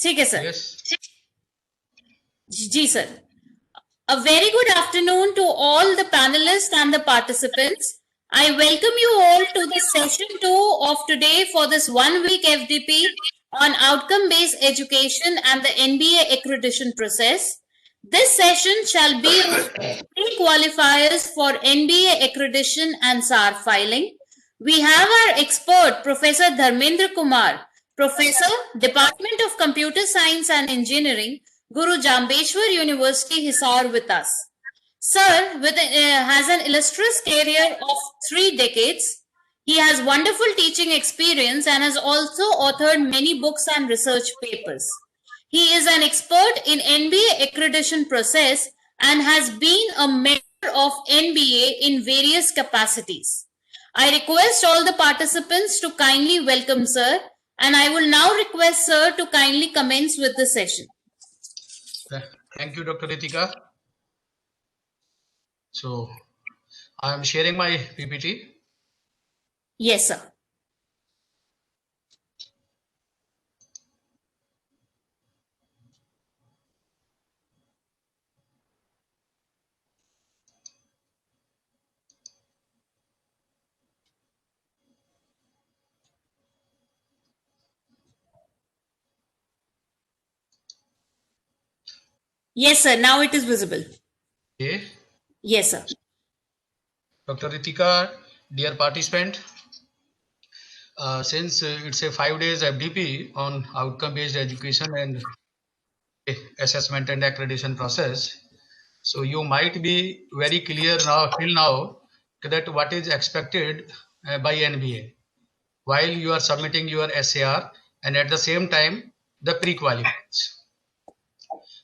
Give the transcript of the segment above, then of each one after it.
ठीक है sir. Yes. जी sir. A very good afternoon to all the panelists and the participants. I welcome you all to the session 2 of today for this 1 week FDP on outcome-based education and the NBA accreditation process. This session shall be on pre-qualifiers for NBA accreditation and SAR filing. We have our expert, Professor Dharmendra Kumar, Professor, Department of Computer Science and Engineering, Guru Jambeshwar University, Hisar, with us. Sir has an illustrious career of 3 decades. He has wonderful teaching experience and has also authored many books and research papers. He is an expert in NBA accreditation process and has been a member of NBA in various capacities. I request all the participants to kindly welcome Sir, and I will now request Sir to kindly commence with the session. Thank you, Dr. Ritika. So, I am sharing my PPT. Yes, sir. Yes, sir. Now it is visible. Okay. Yes, sir. Dr. Ritika, dear participant, since it's a 5 days FDP on outcome-based education and assessment and accreditation process, so you might be very clear now till now that what is expected by NBA while you are submitting your SAR and at the same time the pre-qualifiers.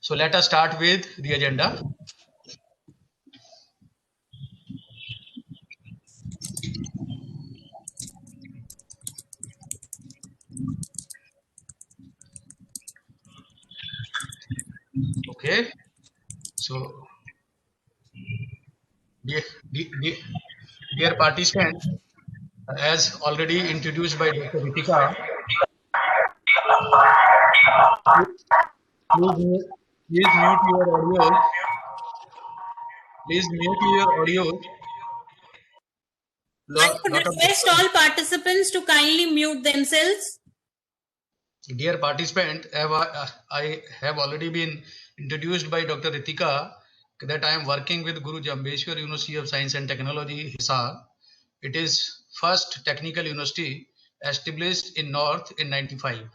So let us start with the agenda. Okay, so dear participant, as already introduced by Dr. Ritika, please mute your audio. Please mute your audio. I would request all participants to kindly mute themselves. Dear participant, I have already been introduced by Dr. Ritika that I am working with Guru Jambeshwar University of Science and Technology, Hisar. It is first technical university established in North in 95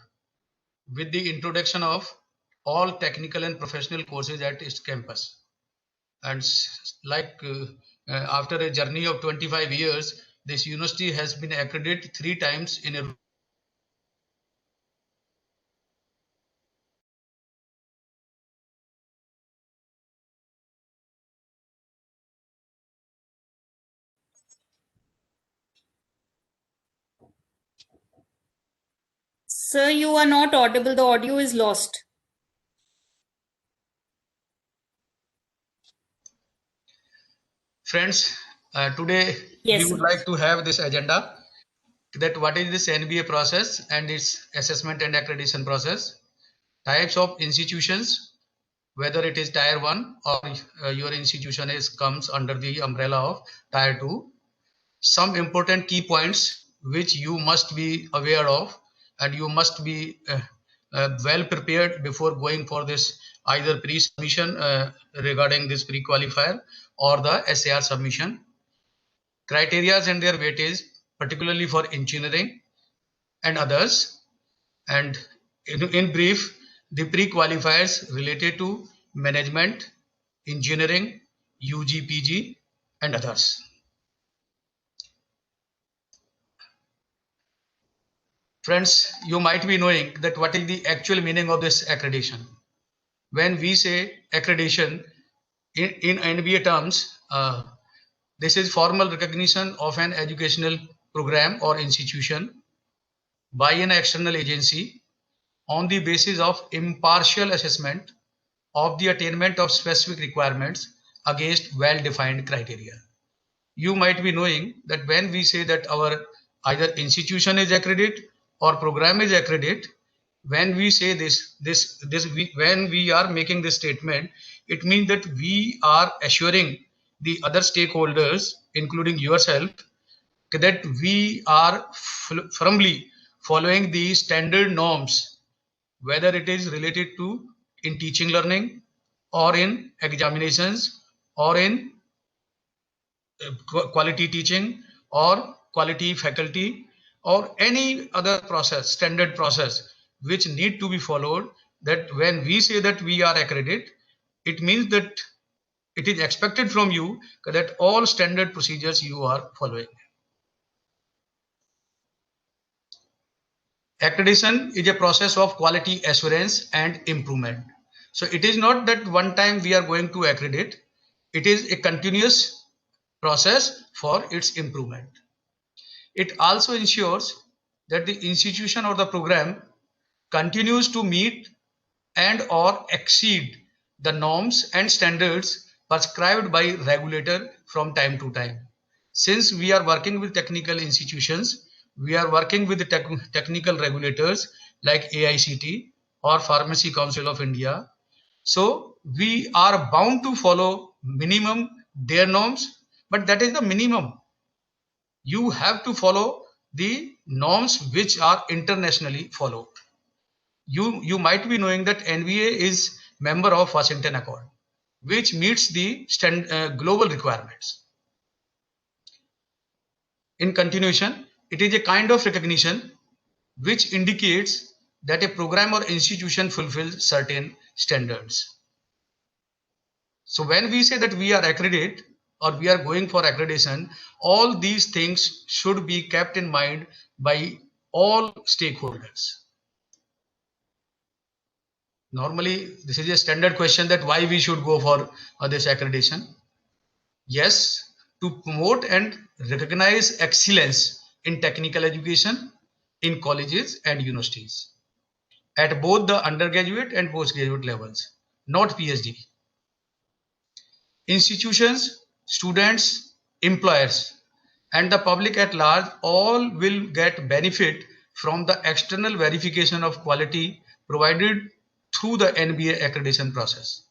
with the introduction of all technical and professional courses at its campus. And after a journey of 25 years, this university has been accredited 3 times in a row. Sir, you are not audible. The audio is lost. Friends, today Yes, we would sir. like to have this agenda that what is this NBA process and its assessment and accreditation process, types of institutions, whether it is tier 1 or your institution comes under the umbrella of tier 2, some important key points which you must be aware of and you must be well prepared before going for this either pre-submission regarding this pre-qualifier or the SAR submission. Criteria and their weightage, particularly for engineering and others. And in brief, the pre-qualifiers related to management, engineering, UGPG, and others. Friends, you might be knowing that what is the actual meaning of this accreditation. When we say accreditation in NBA terms, this is formal recognition of an educational program or institution by an external agency on the basis of impartial assessment of the attainment of specific requirements against well-defined criteria. You might be knowing that when we say that our either institution is accredited or program is accredited, when we say when we are making this statement, it means that we are assuring the other stakeholders, including yourself, that we are firmly following the standard norms, whether it is related to in teaching learning or in examinations or in quality teaching or quality faculty or any other process, standard process which need to be followed. That when we say that we are accredited, it means that it is expected from you that all standard procedures you are following. Accreditation is a process of quality assurance and improvement. So it is not that one time we are going to accredit, it is a continuous process for its improvement. It also ensures that the institution or the program continues to meet and or exceed the norms and standards prescribed by regulator from time to time. Since we are working with technical institutions, we are working with the technical regulators like AICT or Pharmacy Council of India. So we are bound to follow minimum their norms, but that is the minimum. You have to follow the norms which are internationally followed. You might be knowing that NBA is member of Washington Accord, which meets the global requirements. In continuation, it is a kind of recognition which indicates that a program or institution fulfills certain standards. So when we say that we are accredited or we are going for accreditation, all these things should be kept in mind by all stakeholders. Normally, this is a standard question that why we should go for this accreditation. Yes, to promote and recognize excellence in technical education in colleges and universities at both the undergraduate and postgraduate levels, not PhD. Institutions, students, employers, and the public at large all will get benefit from the external verification of quality provided through the NBA accreditation process.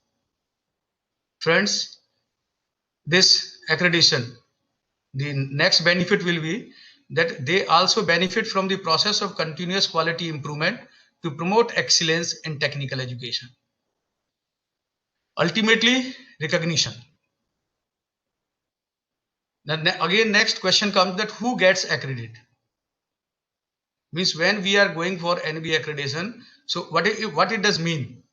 Friends, this accreditation, the next benefit will be that they also benefit from the process of continuous quality improvement to promote excellence in technical education. Ultimately, recognition. Then again, next question comes that who gets accredited? Means when we are going for NBA accreditation, so what it does mean?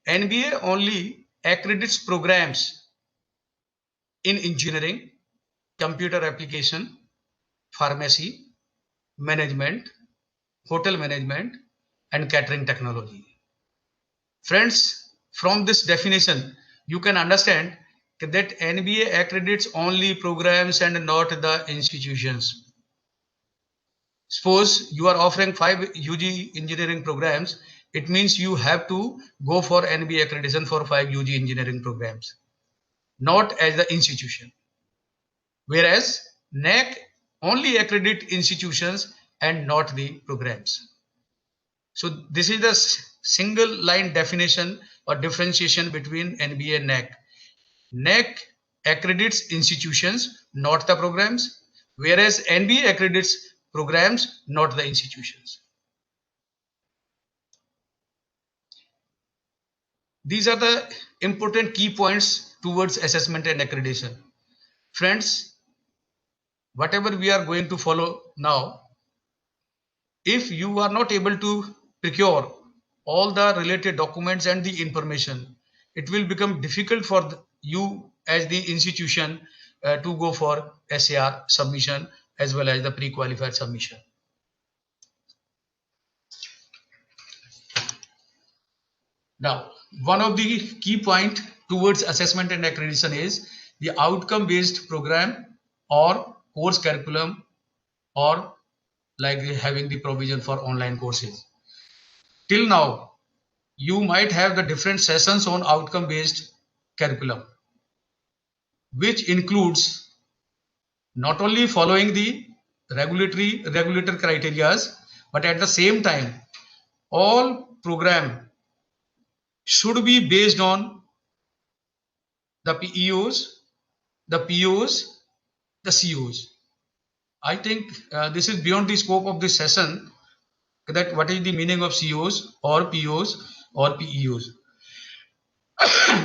NBA only accredits programs in engineering, computer application, pharmacy, management, hotel management, and catering technology. Friends, from this definition, you can understand that NBA accredits only programs and not the institutions. Suppose you are offering 5 UG engineering programs, it means you have to go for NBA accreditation for 5 UG engineering programs, not as the institution. Whereas NAAC only accredit institutions and not the programs. So this is the single line definition or differentiation between NBA and NAAC. NAAC accredits institutions, not the programs, whereas NBA accredits programs, not the institutions. These are the important key points towards assessment and accreditation. Friends, whatever we are going to follow now, if you are not able to procure all the related documents and the information, it will become difficult for you as the institution to go for SAR submission as well as the pre-qualified submission. Now, one of the key points towards assessment and accreditation is the outcome-based program or course curriculum, or like having the provision for online courses. Till now, you might have the different sessions on outcome-based curriculum, which includes not only following the regulator criteria, but at the same time, all program should be based on the PEOs, the POs, the COs. I think this is beyond the scope of this session, that what is the meaning of COs or POs or PEOs.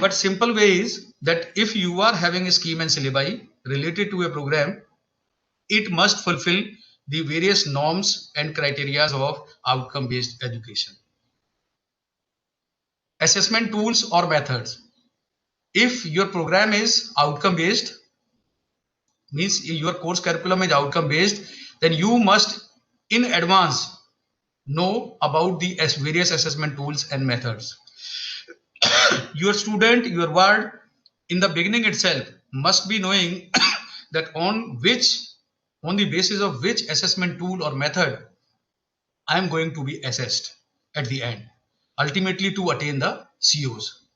But simple way is that if you are having a scheme and syllabi related to a program, it must fulfill the various norms and criteria of outcome-based education. Assessment tools or methods. If your program is outcome-based, means your course curriculum is outcome-based, then you must in advance know about the various assessment tools and methods. Your student, your ward, in the beginning itself must be knowing that on the basis of which assessment tool or method I am going to be assessed at the end, ultimately to attain the COs.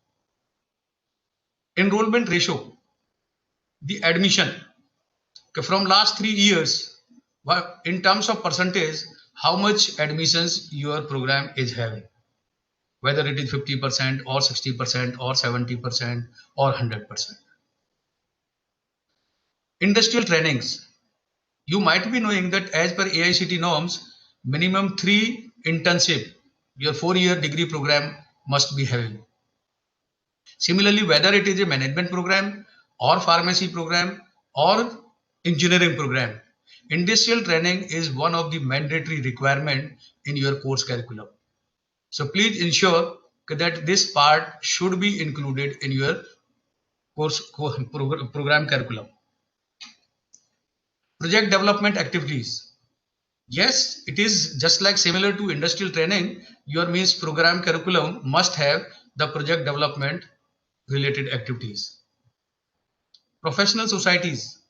Enrollment ratio, the admission from last 3 years, in terms of percentage, how much admissions your program is having, whether it is 50% or 60% or 70% or 100%. Industrial trainings. You might be knowing that as per AICTE norms, minimum 3 internship, your 4-year degree program must be having. Similarly, whether it is a management program or pharmacy program or engineering program, industrial training is one of the mandatory requirement in your course curriculum. So please ensure that this part should be included in your course program curriculum. Project development activities. Yes, it is just like similar to industrial training. Your means program curriculum must have the project development related activities. Professional societies.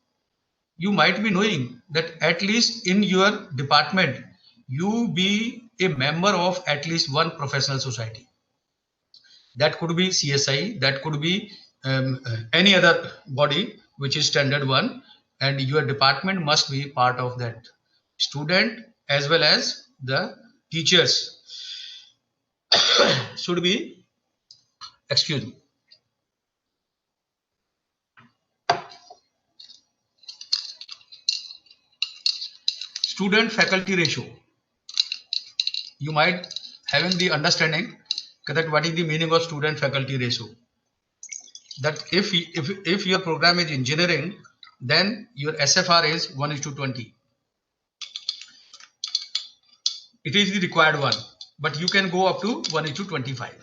You might be knowing that at least in your department, you be a member of at least one professional society. That could be CSI, that could be any other body which is standard one, and your department must be part of that. Student as well as the teachers should be, excuse me. Student faculty ratio. You might having the understanding that what is the meaning of student faculty ratio. That if your program is engineering, then your SFR is 1:20. It is the required one, but you can go up to 1:25.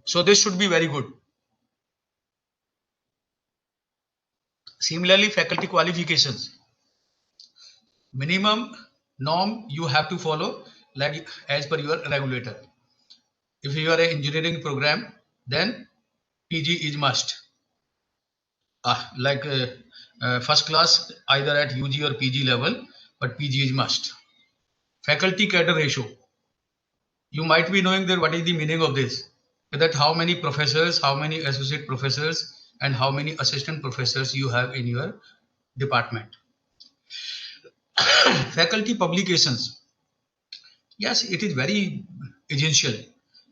So this should be very good. Similarly, faculty qualifications. Minimum norm you have to follow like as per your regulator. If you are an engineering program, then PG is must. First class either at UG or PG level, but PG is must. Faculty cadre ratio. You might be knowing that what is the meaning of this. That how many professors, how many associate professors, and how many assistant professors you have in your department. Faculty publications. Yes, it is very essential,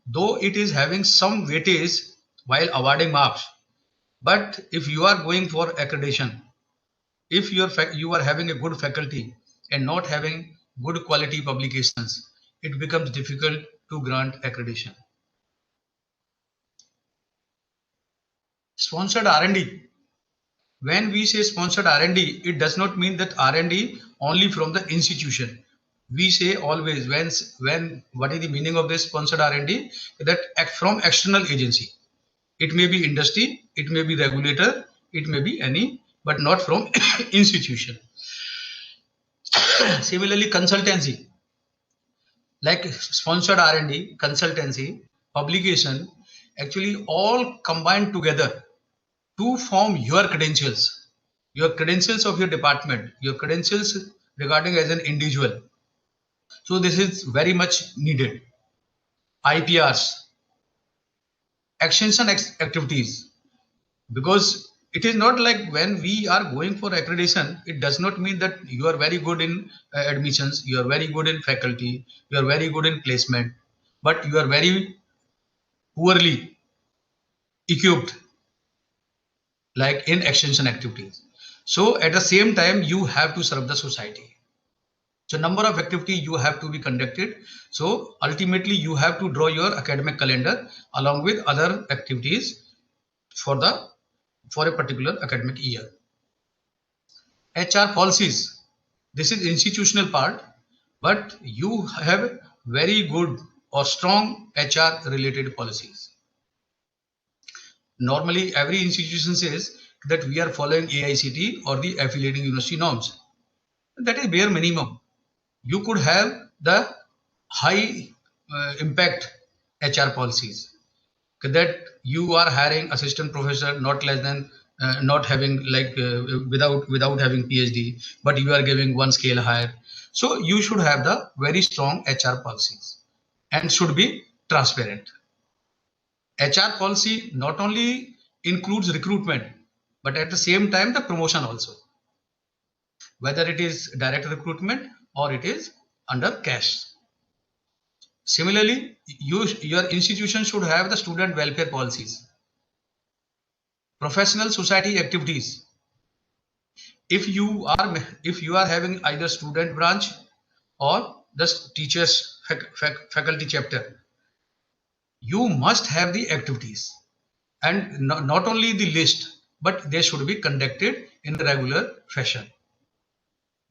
though it is having some weightage while awarding marks. But if you are going for accreditation, if you are having a good faculty and not having good quality publications, it becomes difficult to grant accreditation. Sponsored R&D. When we say sponsored R&D, it does not mean that R&D only from the institution. We say always when what is the meaning of this sponsored R&D? That from external agency. It may be industry, it may be regulator, it may be any, but not from institution. Similarly, consultancy, like sponsored R&D, consultancy, publication, actually all combined together to form your credentials of your department, your credentials regarding as an individual. So this is very much needed. IPRs, extension activities, because it is not like when we are going for accreditation, it does not mean that you are very good in admissions, you are very good in faculty, you are very good in placement, but you are very poorly equipped like in extension activities. So at the same time, you have to serve the society. So number of activity you have to be conducted. So ultimately you have to draw your academic calendar along with other activities for a particular academic year. HR policies. This is institutional part, but you have very good or strong HR related policies. Normally, every institution says that we are following AICTE or the affiliating university norms. That is bare minimum. You could have the high impact HR policies, that you are hiring assistant professor not less than not having like without having PhD, but you are giving one scale higher. So you should have the very strong HR policies and should be transparent. HR policy not only includes recruitment, but at the same time the promotion also, whether it is direct recruitment or it is under cash. Similarly, your institution should have the student welfare policies, professional society activities. If you are having either student branch or the teachers faculty chapter, you must have the activities, and not only the list, but they should be conducted in the regular fashion,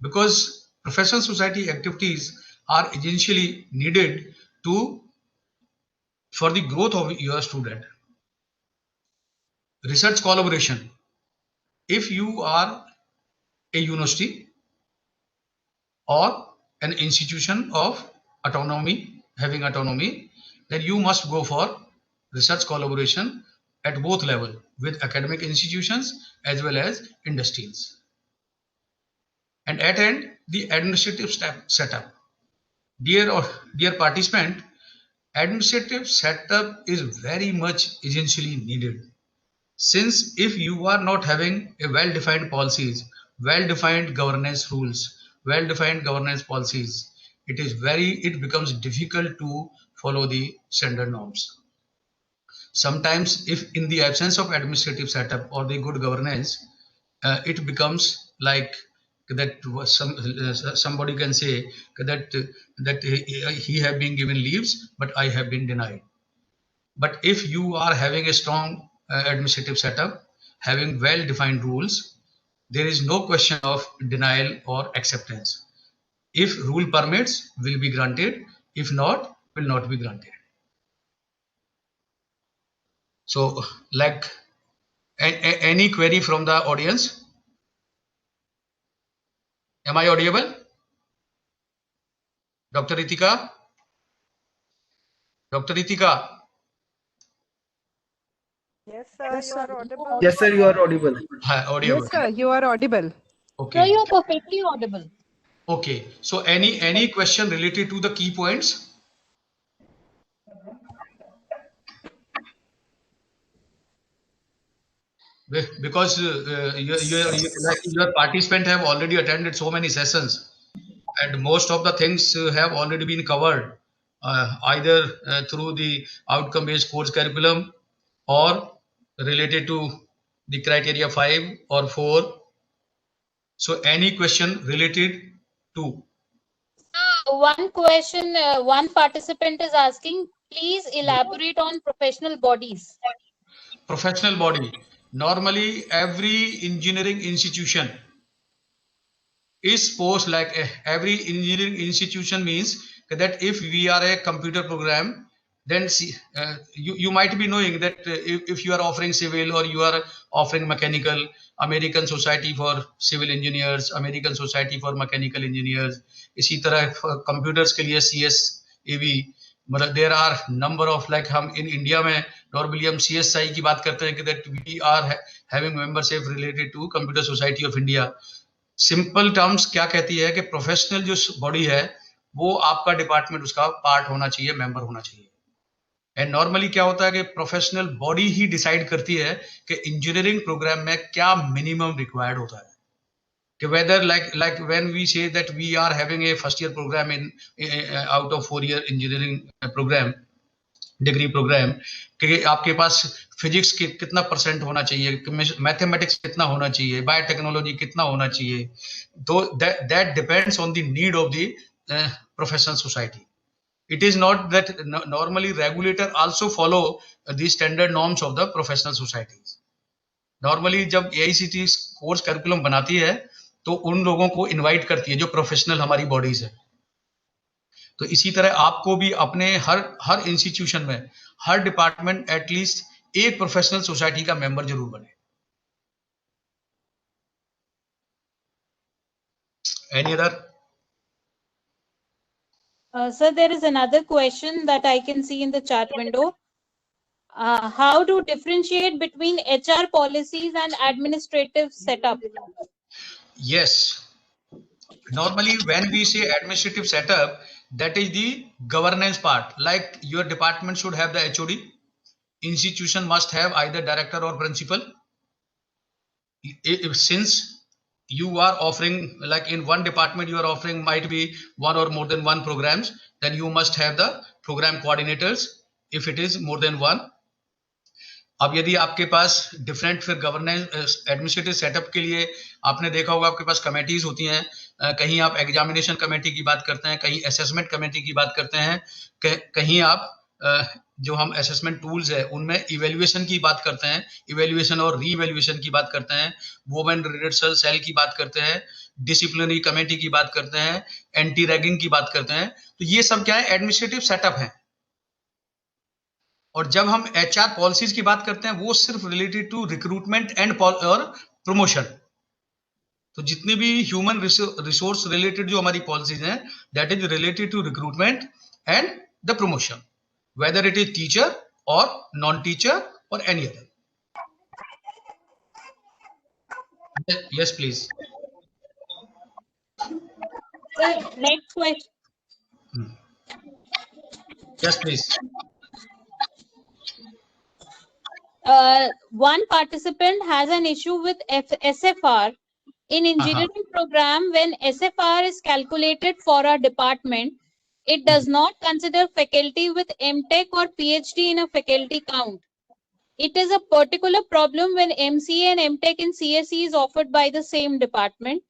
because professional society activities are essentially needed for the growth of your student. Research collaboration. If you are a university or an institution of autonomy, having autonomy, then you must go for research collaboration at both level with academic institutions as well as industries. And at end, the administrative setup. Dear participant, administrative setup is very much essentially needed. Since if you are not having a well-defined policies, well-defined governance rules, well-defined governance policies, it becomes difficult to follow the standard norms. Sometimes if in the absence of administrative setup or the good governance, it becomes like that somebody can say that he have been given leaves, but I have been denied. But if you are having a strong administrative setup, having well-defined rules, there is no question of denial or acceptance. If rule permits, will be granted. If not, will not be granted. So, like any query from the audience? Am I audible? Dr. Ritika? Dr. Ritika? Yes, sir, you are audible. Yes, sir, you are audible. Hi, audible. Yes, sir, you are audible. Okay. you are perfectly audible. Okay. So any question related to the key points? Because your participants have already attended so many sessions, and most of the things have already been covered, either through the outcome-based course curriculum or related to the criteria 5 or 4. So any question related to? One question, one participant is asking, please elaborate on professional bodies. Professional body. Normally, every engineering institution is supposed, like every engineering institution means that if we are a computer program, then you might be knowing that if you are offering civil or you are offering mechanical, American Society for Civil Engineers, American Society for Mechanical Engineers, इसी तरह computers के लिए CSAV, मतलब there are number of, like हम in India में normally हम CSI की बात करते हैं कि that we are having membership related to Computer Society of India. Simple terms क्या कहती है कि प्रोफेशनल जो बॉडी है वो आपका डिपार्टमेंट उसका पार्ट होना चाहिए, मेंबर होना चाहिए. एंड नॉर्मली क्या होता है कि प्रोफेशनल बॉडी ही डिसाइड करती है कि इंजीनियरिंग प्रोग्राम में क्या मिनिमम रिक्वायर्ड होता है, कि whether like when we say that we are having a first year program in out of 4 year engineering program degree program, कि आपके पास फिजिक्स कितना परसेंट होना चाहिए, मैथमेटिक्स कितना होना चाहिए, बायोटेक्नोलॉजी कितना होना चाहिए, तो that depends on the need of the professional society. It is not that normally regulator also follow the standard norms of the professional societies. Normally जब AICTE कोर्स करिकुलम बनाती है तो उन लोगों को इनवाइट करती है जो प्रोफेशनल हमारी बॉडीज है. तो इसी तरह आपको भी अपने हर इंस्टीट्यूशन में, हर डिपार्टमेंट एटलीस्ट एक प्रोफेशनल सोसाइटी का मेंबर जरूर बने. Any other? Sir, there is another question that I can see in the chat window. How to differentiate between HR policies and administrative setup? Yes. Normally, when we say administrative setup, that is the governance part. Like your department should have the HOD. Institution must have either director or principal. Since you are offering, like in one department, you are offering might be one or more than one programs, then you must have the program coordinators if it is more than one. अब यदि आपके पास different फिर governance administrative setup के लिए आपने देखा होगा आपके पास कमेटीज होती हैं, कहीं आप एग्जामिनेशन कमेटी की बात करते हैं, कहीं असेसमेंट कमेटी की बात करते हैं, कहीं आप जो हम असेसमेंट टूल्स है उनमें इवेल्युएशन की बात करते हैं, इवेल्युएशन और री इवेल्युएशन की बात करते हैं, वुमेन रिहर्सल सेल की बात करते हैं, डिसिप्लिनरी कमेटी की बात करते हैं, एंटी रैगिंग की बात करते हैं. तो ये सब क्या है? एडमिनिस्ट्रेटिव सेटअप है. और जब हम HR पॉलिसीज की बात करते हैं वो सिर्फ रिलेटेड टू रिक्रूटमेंट एंड और प्रमोशन. तो जितने भी ह्यूमन रिसोर्स रिलेटेड जो हमारी पॉलिसीज हैं, that is related to recruitment and the promotion, whether it is teacher or non-teacher or any other. Yes, please. Sir, next question. Yes, please. One participant has an issue with SFR. In engineering program, when SFR is calculated for a department, it does not consider faculty with MTech or PhD in a faculty count. It is a particular problem when MCA and MTech in CSE is offered by the same department.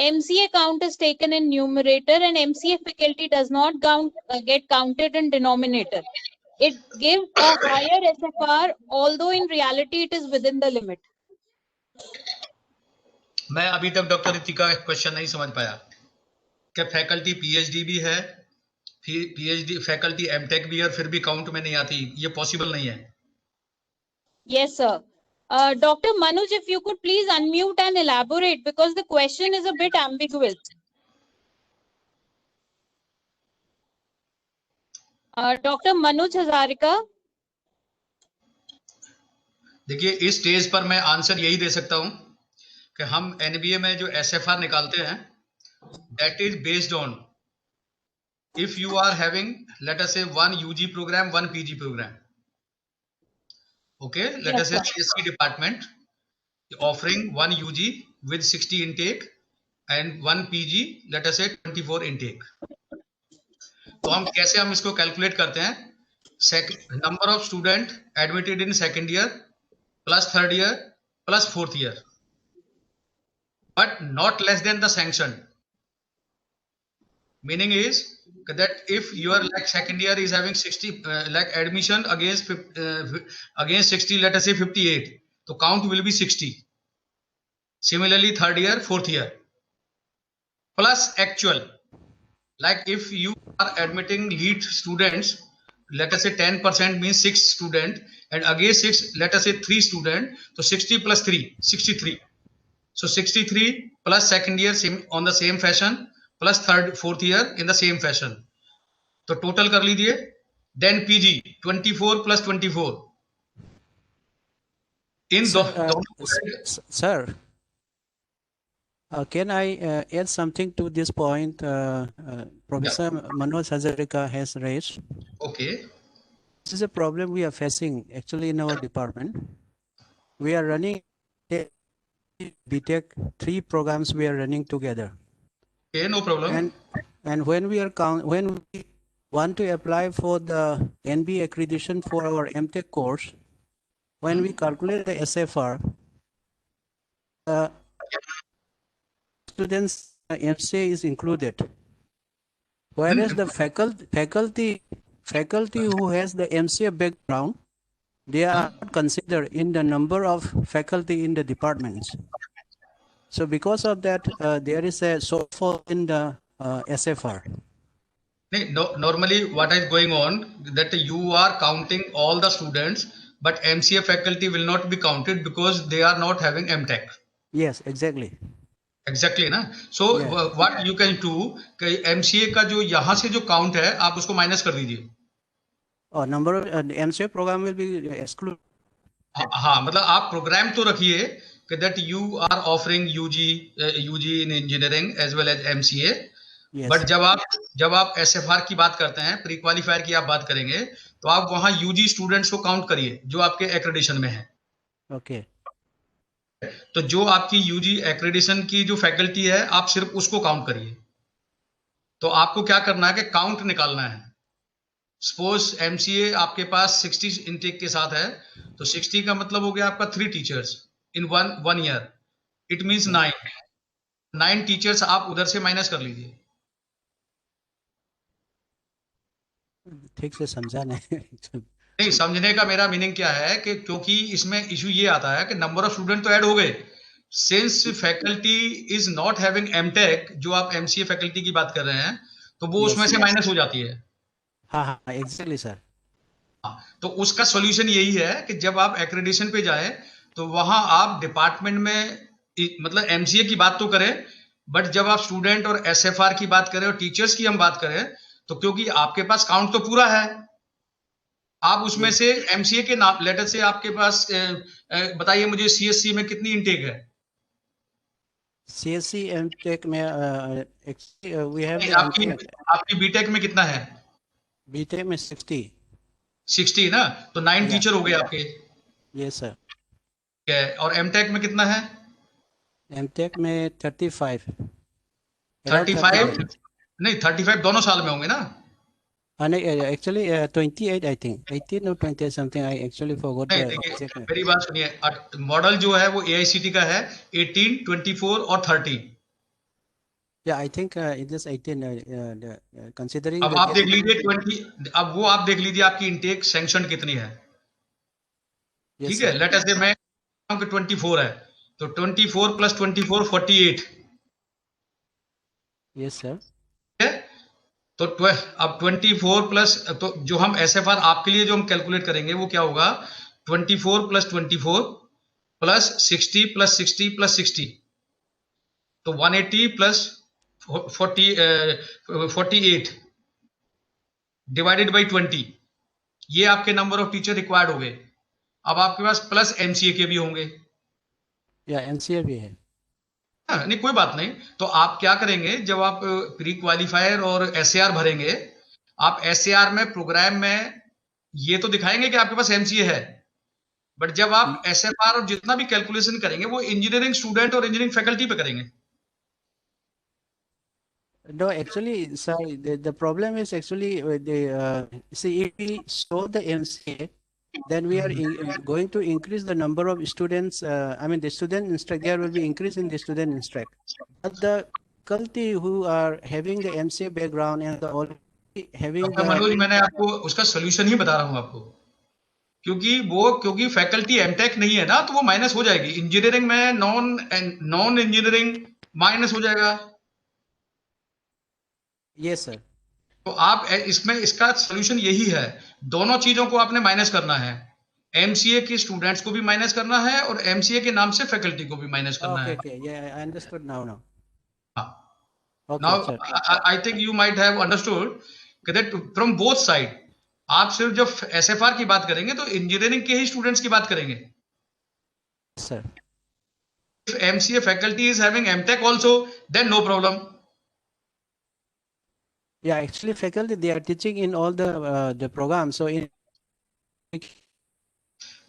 MCA count is taken in numerator and MCA faculty does not get counted in denominator. It gives a higher SFR, although in reality it is within the limit. मैं अभी तक doctor Ritika question नहीं समझ पाया कि faculty PhD भी है, PhD faculty MTech भी है और फिर भी काउंट में नहीं आती. ये पॉसिबल नहीं है. Yes, sir. Dr. Manoj, if you could please unmute and elaborate because the question is a bit ambiguous. Dr. Manoj Hazarika. देखिए इस स्टेज पर मैं आंसर यही दे सकता हूं कि हम NBA में जो SFR निकालते हैं, that is based on if you are having let us say one UG program, one PG program. Okay, let us say CSE department offering one UG with 60 intake and one PG let us say 24 intake. तो हम कैसे हम इसको calculate करते हैं? Number of student admitted in second year plus third year plus fourth year, but not less than the sanction. Meaning is that if your like second year is having 60 like admission against 60, let us say 58, so count will be 60. Similarly, third year, fourth year, plus actual. Like if you are admitting lead students, let us say 10% means 6 student, and against 6, let us say 3 student, so 60 plus 3, 63. So 63 plus second year on the same fashion plus third, fourth year in the same fashion. तो total कर लीजिए. Then PG 24 plus 24. In Sir, can I add something to this point Professor Manoj Hazarika has raised? Okay. this is a problem we are facing actually in our department. We are running BTech 3 programs we are running together. Okay, no problem. And when we want to apply for the NBA accreditation for our MTech course, when we calculate the SFR, students MCA is included, whereas the faculty who has the MCA background, they are not considered in the number of faculty in the departments. So because of that, there is a shortfall in the SFR. No, normally what is going on that you are counting all the students, but MCA faculty will not be counted because they are not having MTech. Yes, exactly. Exactly ना. So Yeah. what you can do कि MCA का जो यहाँ से जो count है आप उसको minus कर दीजिए. Number of MCA program will be excluded. हाँ मतलब आप प्रोग्राम तो रखिए कि that you are offering UG in engineering as well as MCA. Yes. But जब आप SFR की बात करते हैं, प्री क्वालिफायर की आप बात करेंगे, तो आप वहां UG स्टूडेंट्स को काउंट करिए जो आपके एक्रेडिशन में है. Okay. तो जो आपकी UG एक्रेडिशन की जो फैकल्टी है, आप सिर्फ उसको काउंट करिए. तो आपको क्या करना है कि काउंट निकालना है. सपोज MCA आपके पास 60 इनटेक के साथ है, तो 60 का मतलब हो गया आपका 3 teachers in one year. It means 9 teachers आप उधर से माइनस कर लीजिए. ठीक से समझा नहीं. नहीं, समझने का मेरा मीनिंग क्या है कि क्योंकि इसमें इशू ये आता है कि नंबर ऑफ स्टूडेंट तो ऐड हो गए, since faculty is not having MTech, जो आप MCA फैकल्टी की बात कर रहे हैं, तो वो Yes, उसमें से yes. माइनस हो जाती है. हाँ, एग्जैक्टली सर. तो उसका सॉल्यूशन यही है कि जब आप एक्रेडिशन पे जाए तो वहां आप डिपार्टमेंट में मतलब MCA की बात तो करें, बट जब आप स्टूडेंट और SFR की बात करें और टीचर्स की हम बात करें, तो क्योंकि आपके पास काउंट तो पूरा है, आप उसमें से MCA के नाम लेटर से आपके पास बताइए मुझे CSC में कितनी इनटेक है. CSC MTech में we have आपकी बीटेक में कितना है? BTech में 60 ना, तो 9 Yeah. टीचर हो गए आपके. Yes sir. और MTech में कितना है? MTech में 35. 35 नहीं, 35 दोनों साल में होंगे ना. Actually 28 I think 18 or 20 something. I actually forgot नहीं, the देखिए exact. मेरी बात सुनिए, मॉडल जो है वो AICT का है 18, 24 और 30. Yeah, I think it is 18. Considering अब आप देख लीजिए 20, अब वो आप देख लीजिए आपकी इनटेक सैंक्शन कितनी है. Yes, ठीक है, sir. लेट अस से मैं 24 है, तो 24 प्लस 24 48. Yes sir. ठीक है, तो अब 24 प्लस, तो जो हम SFR आपके लिए जो हम कैलकुलेट करेंगे वो क्या होगा, 24 प्लस 24 प्लस 60 प्लस 60 प्लस 60, तो 180 प्लस 48 डिवाइडेड बाई 20. ये आपके नंबर ऑफ टीचर रिक्वायर्ड हो गए. अब आपके पास प्लस MCA के भी होंगे. Yeah, MCA भी है. नहीं कोई बात नहीं. तो आप क्या करेंगे, जब आप प्री क्वालिफायर और SAR भरेंगे, आप SAR में प्रोग्राम में ये तो दिखाएंगे कि आपके पास MCA है, बट जब आप SFR और जितना भी कैलकुलेशन करेंगे वो इंजीनियरिंग स्टूडेंट और इंजीनियरिंग फैकल्टी पे करेंगे. No, actually, sir, the problem is actually see, if we show the MCA, then we are going to increase the number of students. I mean, the student instruct, there will be increase in the student instruct. But the faculty who are having the MCA background and the already having Manoj, the मैंने आपको उसका solution ही बता रहा हूं आपको, क्योंकि faculty MTech नहीं है ना, तो वो माइनस हो जाएगी. इंजीनियरिंग में नॉन इंजीनियरिंग माइनस हो जाएगा. yes sir. तो आप इसमें इसका सोल्यूशन यही है, दोनों चीजों को आपने माइनस करना है. MCA के स्टूडेंट्स को भी माइनस करना है और MCA के नाम से फैकल्टी को भी माइनस करना Okay, है. okay, yeah, I understood now. हाँ. Okay, Now sir. I think you might have understood that from both side, आप सिर्फ जब SFR की बात करेंगे तो इंजीनियरिंग के ही स्टूडेंट्स की बात करेंगे. Sir. If MCA faculty is having MTech also, then no problem. Yeah, actually, faculty they are teaching in all the programs. So in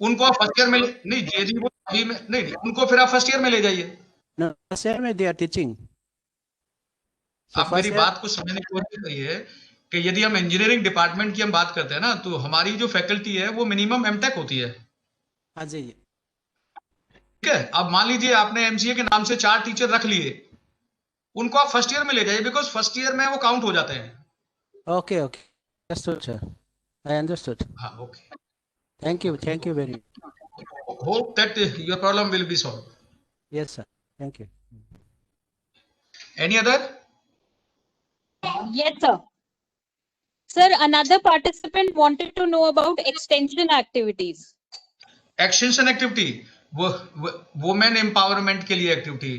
उनको आप फर्स्ट ईयर में नहीं यदि वो अभी में नहीं उनको फिर आप फर्स्ट ईयर में ले जाइए। No, first year में they are teaching. So आप मेरी first year, बात को समझने की कोशिश करिए कि यदि हम इंजीनियरिंग डिपार्टमेंट की हम बात करते हैं ना, तो हमारी जो फैकल्टी है वो मिनिमम एमटेक होती है। हाँ जी, ठीक है, अब मान लीजिए आपने एमसीए के नाम से 4 टीचर रख लिए, उनको आप फर्स्ट ईयर में ले जाइए, बिकॉज फर्स्ट ईयर में वो काउंट हो जाते हैं। okay, okay. Understood, sir. I understood. हाँ, okay. Thank you very much. Hope that your problem will be solve. Yes, sir. Thank you. Any other? Yes, sir. Sir, another participant wanted to know about extension activities. Extension activity, वो women empowerment के लिए activity,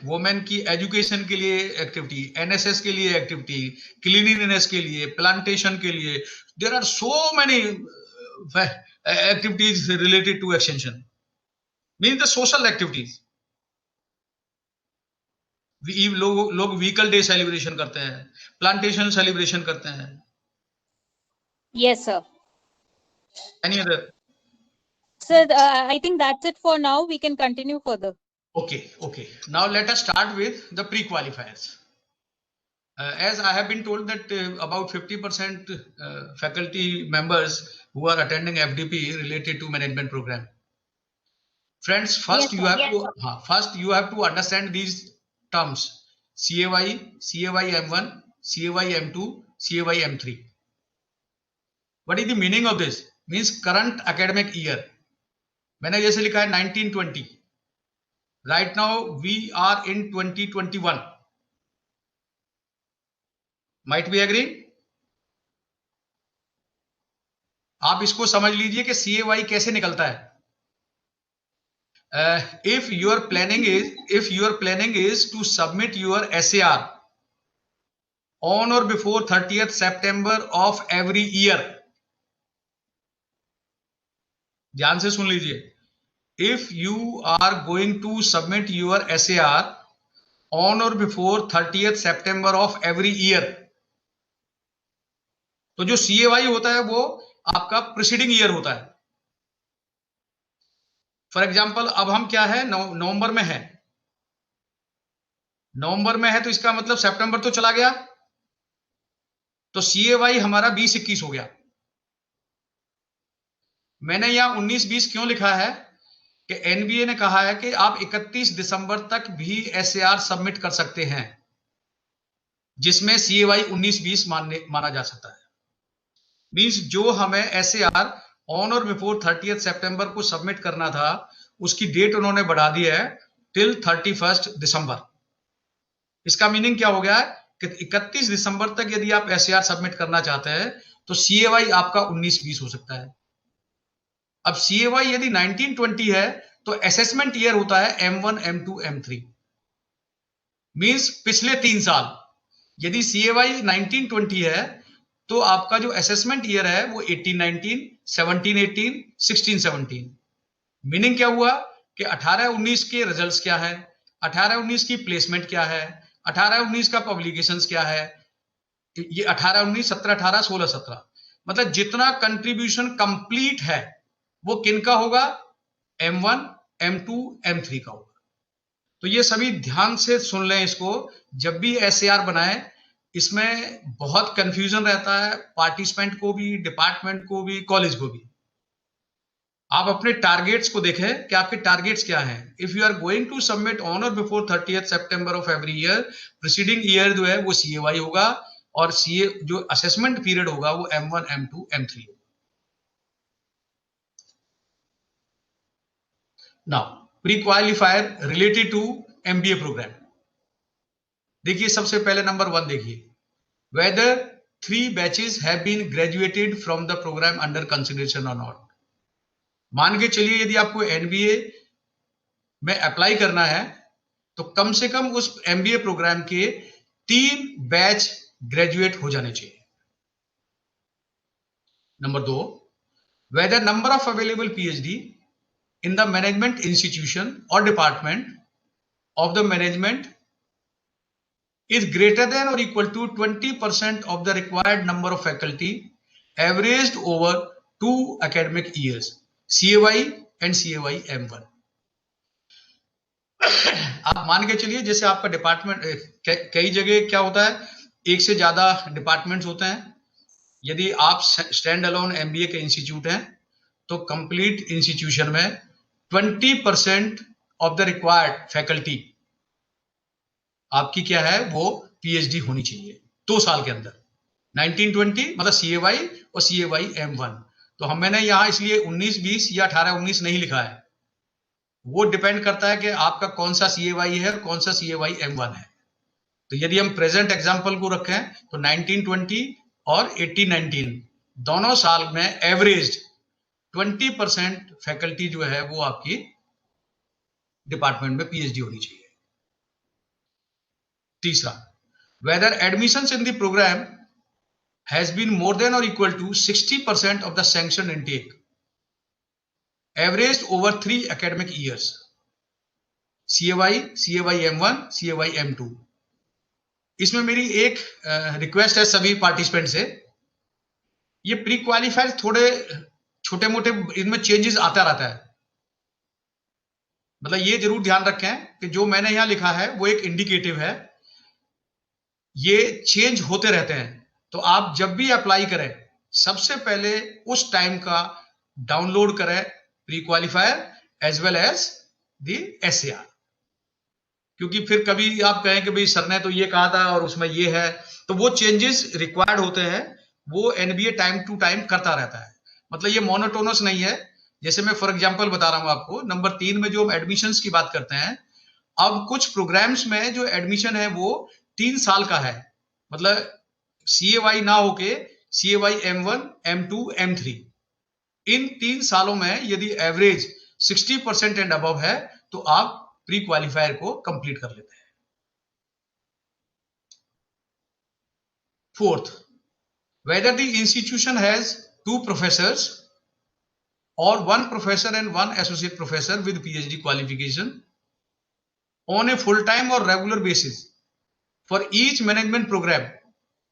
women की education के लिए activity, NSS के लिए activity, cleanliness के लिए, प्लांटेशन के लिए, there are so many activities related to extension, mean the social activities. लोग व्हीकल डे सेलिब्रेशन करते हैं, प्लांटेशन सेलिब्रेशन करते हैं। Yes, sir. Any other? Sir, I think that's it for now. We can continue further. Okay. Now let us start with the pre-qualifiers. As I have been told that about 50% faculty members who are attending FDP related to management program. Friends, first you have to understand these terms: CAY, CAY M1, CAY M2, CAY M3. What is the meaning of this? Means current academic year. मैंने जैसे लिखा है 1920. Right now we are in 2021. Might we agree? आप इसको समझ लीजिए कि CAY कैसे निकलता है। If your planning is to submit your SAR on or before 30th September of every year, ध्यान से सुन लीजिए, if you are going to submit your SAR on or before 30th September of every year, तो जो CAY होता है वो आपका preceding year होता है। फॉर एग्जाम्पल अब हम क्या है, नवंबर में है, तो इसका मतलब सितंबर तो चला गया, तो CAY हमारा 20-21 हो गया। मैंने यहां 19-20 क्यों लिखा है कि NBA ने कहा है कि आप 31 दिसंबर तक भी SAR सबमिट कर सकते हैं, जिसमें CAY 19-20 माना जा सकता है। मींस जो हमें SAR ऑन और बिफोर 30th सितंबर को सबमिट करना था, उसकी डेट उन्होंने बढ़ा दी है टिल 31 दिसंबर। इसका मीनिंग क्या हो गया है कि 31 दिसंबर तक यदि आप SAR सबमिट करना चाहते हैं तो CAY आपका 19-20 हो सकता है। अब CAY यदि 1920 है तो असेसमेंट ईयर होता है M1, M2, M3, मींस पिछले 3 साल। यदि CAY 1920 है तो आपका जो असेसमेंट ईयर है वो 18-19, 17-18, 16-17। मीनिंग क्या हुआ कि 18-19 के रिजल्ट्स क्या है, 18-19 की प्लेसमेंट क्या है, 18-19 का पब्लिकेशंस क्या है, ये 18-19, 17-18, 16-17, मतलब जितना कंट्रीब्यूशन कंप्लीट है वो किनका होगा, M1, M2, M3 का होगा। तो ये सभी ध्यान से सुन लें इसको, जब भी SAR बनाए इसमें बहुत कंफ्यूजन रहता है, पार्टिसिपेंट को भी, डिपार्टमेंट को भी, कॉलेज को भी। आप अपने टारगेट्स को देखें कि आपके टारगेट्स क्या हैं। If you are going to submit on और before 30th September of every year, preceding year जो है वो CAY होगा, और जो असेसमेंट पीरियड होगा वो M1, M2, M3 होगा। Now pre qualifier related to MBA program. देखिए सबसे पहले नंबर 1 देखिए, whether 3 batches have been graduated from the program under consideration और नॉट। मान के चलिए यदि आपको NBA में अप्लाई करना है तो कम से कम उस MBA प्रोग्राम के 3 बैच ग्रेजुएट हो जाने चाहिए। Number 2, whether number of available PhD in the management institution or department of the management is greater than or equal to 20% of the required number of faculty averaged over 2 academic years, CAY and CAY M1. आप मान के चलिए जैसे आपका department, कई जगह क्या होता है, एक से ज्यादा डिपार्टमेंट्स होते हैं. यदि आप स्टैंड अलोन MBA के इंस्टीट्यूट हैं तो कंप्लीट इंस्टीट्यूशन में 20% ऑफ द रिक्वायर्ड फैकल्टी आपकी क्या है, वो PhD होनी चाहिए 2 साल के अंदर. 1920 मतलब CAY और CAY M1. तो मैंने यहाँ इसलिए 19-20 या 18-19 नहीं लिखा है. वो डिपेंड करता है कि आपका कौन सा CAY है और कौन सा CAY M1 है. तो यदि हम प्रेजेंट एग्जांपल को रखें तो 1920 और 18-19 दोनों साल में एवरेज 20% फैकल्टी जो है वो आपकी डिपार्टमेंट में PhD होनी चाहिए. तीसरा, whether admissions in the program has been more than or equal to 60% of the sanctioned intake averaged over 3 academic years, CAY, CAY M1, CAY M2. इसमें मेरी एक रिक्वेस्ट है सभी पार्टिसिपेंट से, ये प्री क्वालिफायर थोड़े छोटे मोटे इनमें चेंजेस आता रहता है. मतलब ये जरूर ध्यान रखें कि जो मैंने यहां लिखा है वो एक इंडिकेटिव है, ये चेंज होते रहते हैं. तो आप जब भी अप्लाई करें सबसे पहले उस टाइम का डाउनलोड करें pre qualifier as well as the SAR. क्योंकि फिर कभी आप कहें कि भाई सर ने तो ये कहा था और उसमें ये है, तो वो चेंजेस रिक्वायर्ड होते हैं, वो NBA टाइम टू टाइम करता रहता है. मतलब ये मोनोटोनस नहीं है. जैसे मैं फॉर एग्जांपल बता रहा हूं आपको, नंबर 3 में जो हम एडमिशंस की बात करते हैं, अब कुछ प्रोग्राम्स में जो एडमिशन है वो 3 साल का है. मतलब CAY ना होके CAY M1, M2, M3 इन 3 सालों में यदि एवरेज 60% एंड अबव है तो आप प्री क्वालिफायर को कंप्लीट कर लेते हैं. Fourth, whether the institution has 2 professors or 1 professor and 1 associate professor with PhD qualification on a full-time or regular basis for each management program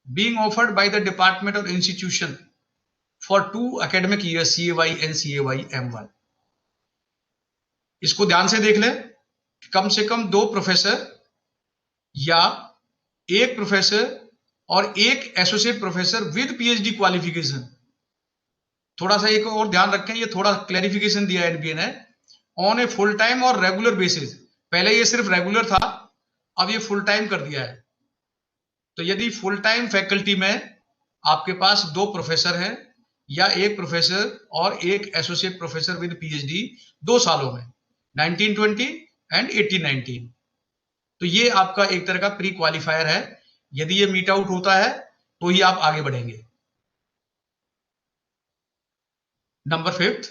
being offered by the department or institution for 2 academic years, CAY and CAY M1. इसको ध्यान से देख ले, कम से कम 2 professor या 1 professor और 1 associate professor with PhD qualification. थोड़ा सा एक और ध्यान रखें, ये थोड़ा क्लैरिफिकेशन दिया है NBA ने, ऑन ए फुल टाइम और रेगुलर बेसिस. पहले ये सिर्फ रेगुलर था, अब ये फुल टाइम कर दिया है. तो यदि फुल टाइम फैकल्टी में आपके पास 2 प्रोफेसर हैं या 1 प्रोफेसर और 1 एसोसिएट प्रोफेसर विद PhD 2 सालों में 1920 एंड 18-19, तो ये आपका एक तरह का प्री क्वालिफायर है. यदि ये मीट आउट होता है तो ही आप आगे बढ़ेंगे. Number 5,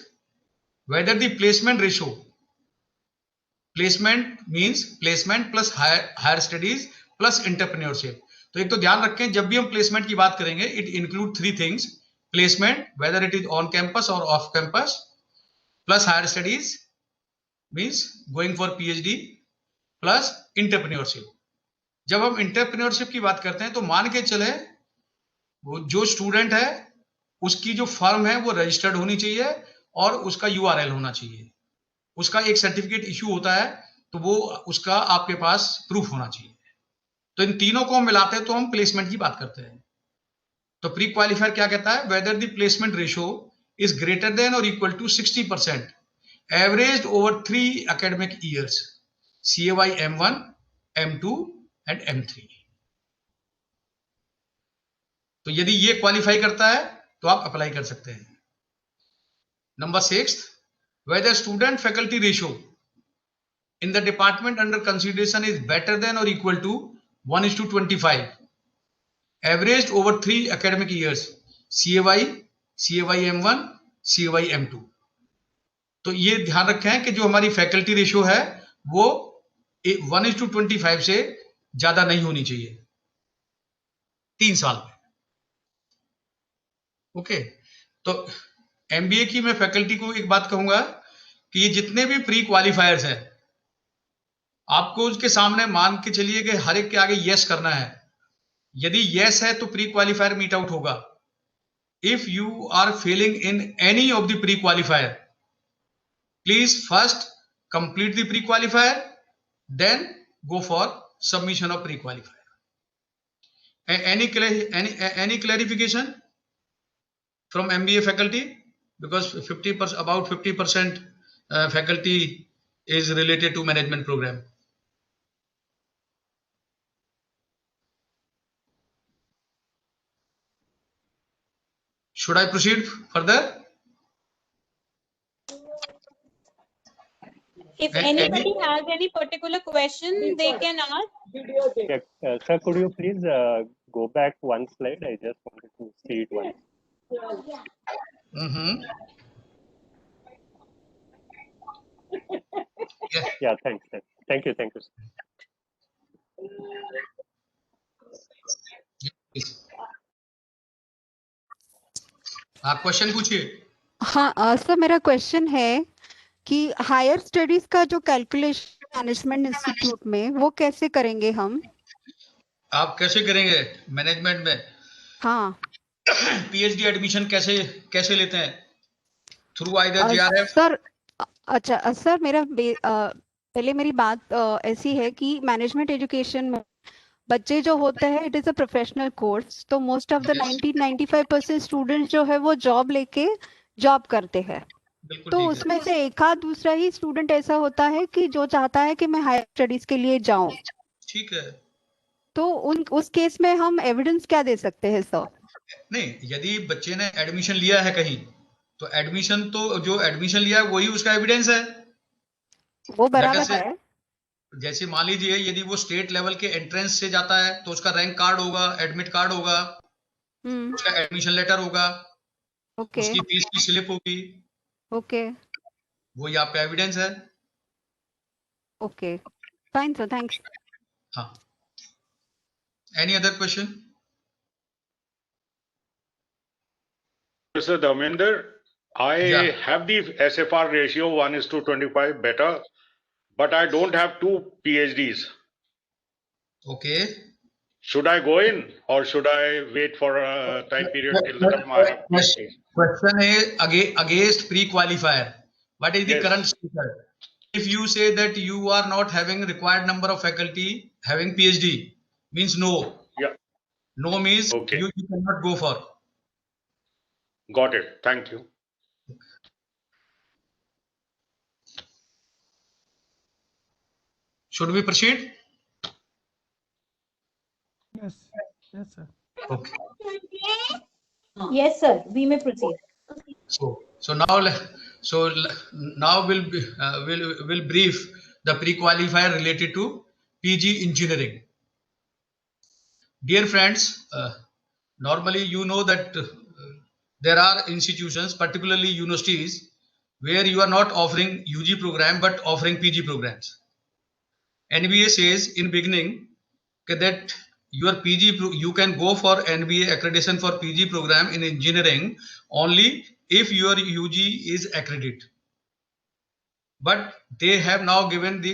whether the placement ratio, placement means placement plus higher studies plus entrepreneurship. तो एक तो ध्यान रखें, जब भी हम प्लेसमेंट की बात करेंगे it include 3 things: placement whether it is on campus or off campus, plus higher studies means going for PhD, plus entrepreneurship. जब हम इंटरप्रेन्योरशिप की बात करते हैं तो मान के चले वो जो स्टूडेंट है उसकी जो फर्म है वो रजिस्टर्ड होनी चाहिए और उसका URL होना चाहिए, उसका एक सर्टिफिकेट इश्यू होता है तो वो उसका आपके पास प्रूफ होना चाहिए. तो इन तीनों को हम मिलाते हैं तो हम प्लेसमेंट की बात करते हैं. तो प्री क्वालिफायर क्या कहता है? Whether the placement ratio is greater than और equal to 60% average over 3 academic years, CAY M1, M2 and M3. तो यदि ये क्वालिफाई करता है तो आप अप्लाई कर सकते हैं. Number 6, whether student faculty ratio in the department under consideration is better than or equal to 1:25 averaged over 3 academic years, CAY, CAY M1, CAY M2. तो ये ध्यान रखें कि जो हमारी फैकल्टी रेशियो है वो 1:25 से ज्यादा नहीं होनी चाहिए 3 साल में. ओके, तो MBA की मैं फैकल्टी को एक बात कहूंगा कि ये जितने भी प्री क्वालिफायर्स हैं आपको उसके सामने मान के चलिए कि हर एक के आगे यस करना है. यदि यस है तो प्री क्वालिफायर मीट आउट होगा, if you are failing in any of the pre-qualifier, please first complete the pre-qualifier, then go for submission of pre-qualifier. Any clarification from MBA faculty? Because 50%, about 50% faculty is related to management program. Should I proceed further? If Any- anybody has any particular question, they can ask. Yeah, sir, could you please go back one slide? I just wanted to see it once. Mhm. Yes. Yeah, thanks. Thank you. Sir. Yes. आप question पूछिए. हाँ sir मेरा question है कि higher studies का जो calculation management institute में वो कैसे करेंगे हम? आप कैसे करेंगे मैनेजमेंट में? हाँ पीएचडी एडमिशन कैसे लेते हैं? Through either JRF? सर अच्छा सर मेरा पहले मेरी बात ऐसी है कि मैनेजमेंट एजुकेशन में बच्चे जो होते हैं it is a professional course, तो मोस्ट ऑफ द 90-95% स्टूडेंट्स जो है वो जॉब लेके जॉब करते हैं. बिल्कुल तो ठीक है. उसमें से एक आध दूसरा ही स्टूडेंट ऐसा होता है कि जो चाहता है कि मैं हायर स्टडीज के लिए जाऊं. ठीक है. तो उस केस में हम एविडेंस क्या दे सकते हैं सर? नहीं, यदि बच्चे ने एडमिशन लिया है कहीं, तो एडमिशन तो जो एडमिशन लिया है वही उसका एविडेंस है. वो बराबर जैसे- है. जैसे मान लीजिए यदि वो स्टेट लेवल के एंट्रेंस से जाता है तो उसका रैंक कार्ड होगा, एडमिट कार्ड होगा, उसका एडमिशन लेटर होगा, ओके उसकी फीस की स्लिप होगी, ओके वही आपका एविडेंस है. Okay fine sir, thanks. हाँ. Any other question? Mr. Dharmender, I Yeah. have the SFR ratio 1:25 better, but I don't have 2 PhDs. Okay. Should I go in or should I wait for a time period till the time I have PhD? Question is against pre-qualifier. What is the Yes. current status? If you say that you are not having required number of faculty having PhD, means no. Yeah, No means Okay. you cannot go for. got it. Thank you. Should we proceed? Yes, yes, sir. Okay. Yes, sir. We may proceed. So now we'll brief the pre-qualifier related to PG engineering. Dear friends, normally you know that there are institutions, particularly universities, where you are not offering UG program but offering PG programs. NBA says in beginning that your PG you can go for NBA accreditation for PG program in engineering only if your UG is accredited. But they have now given the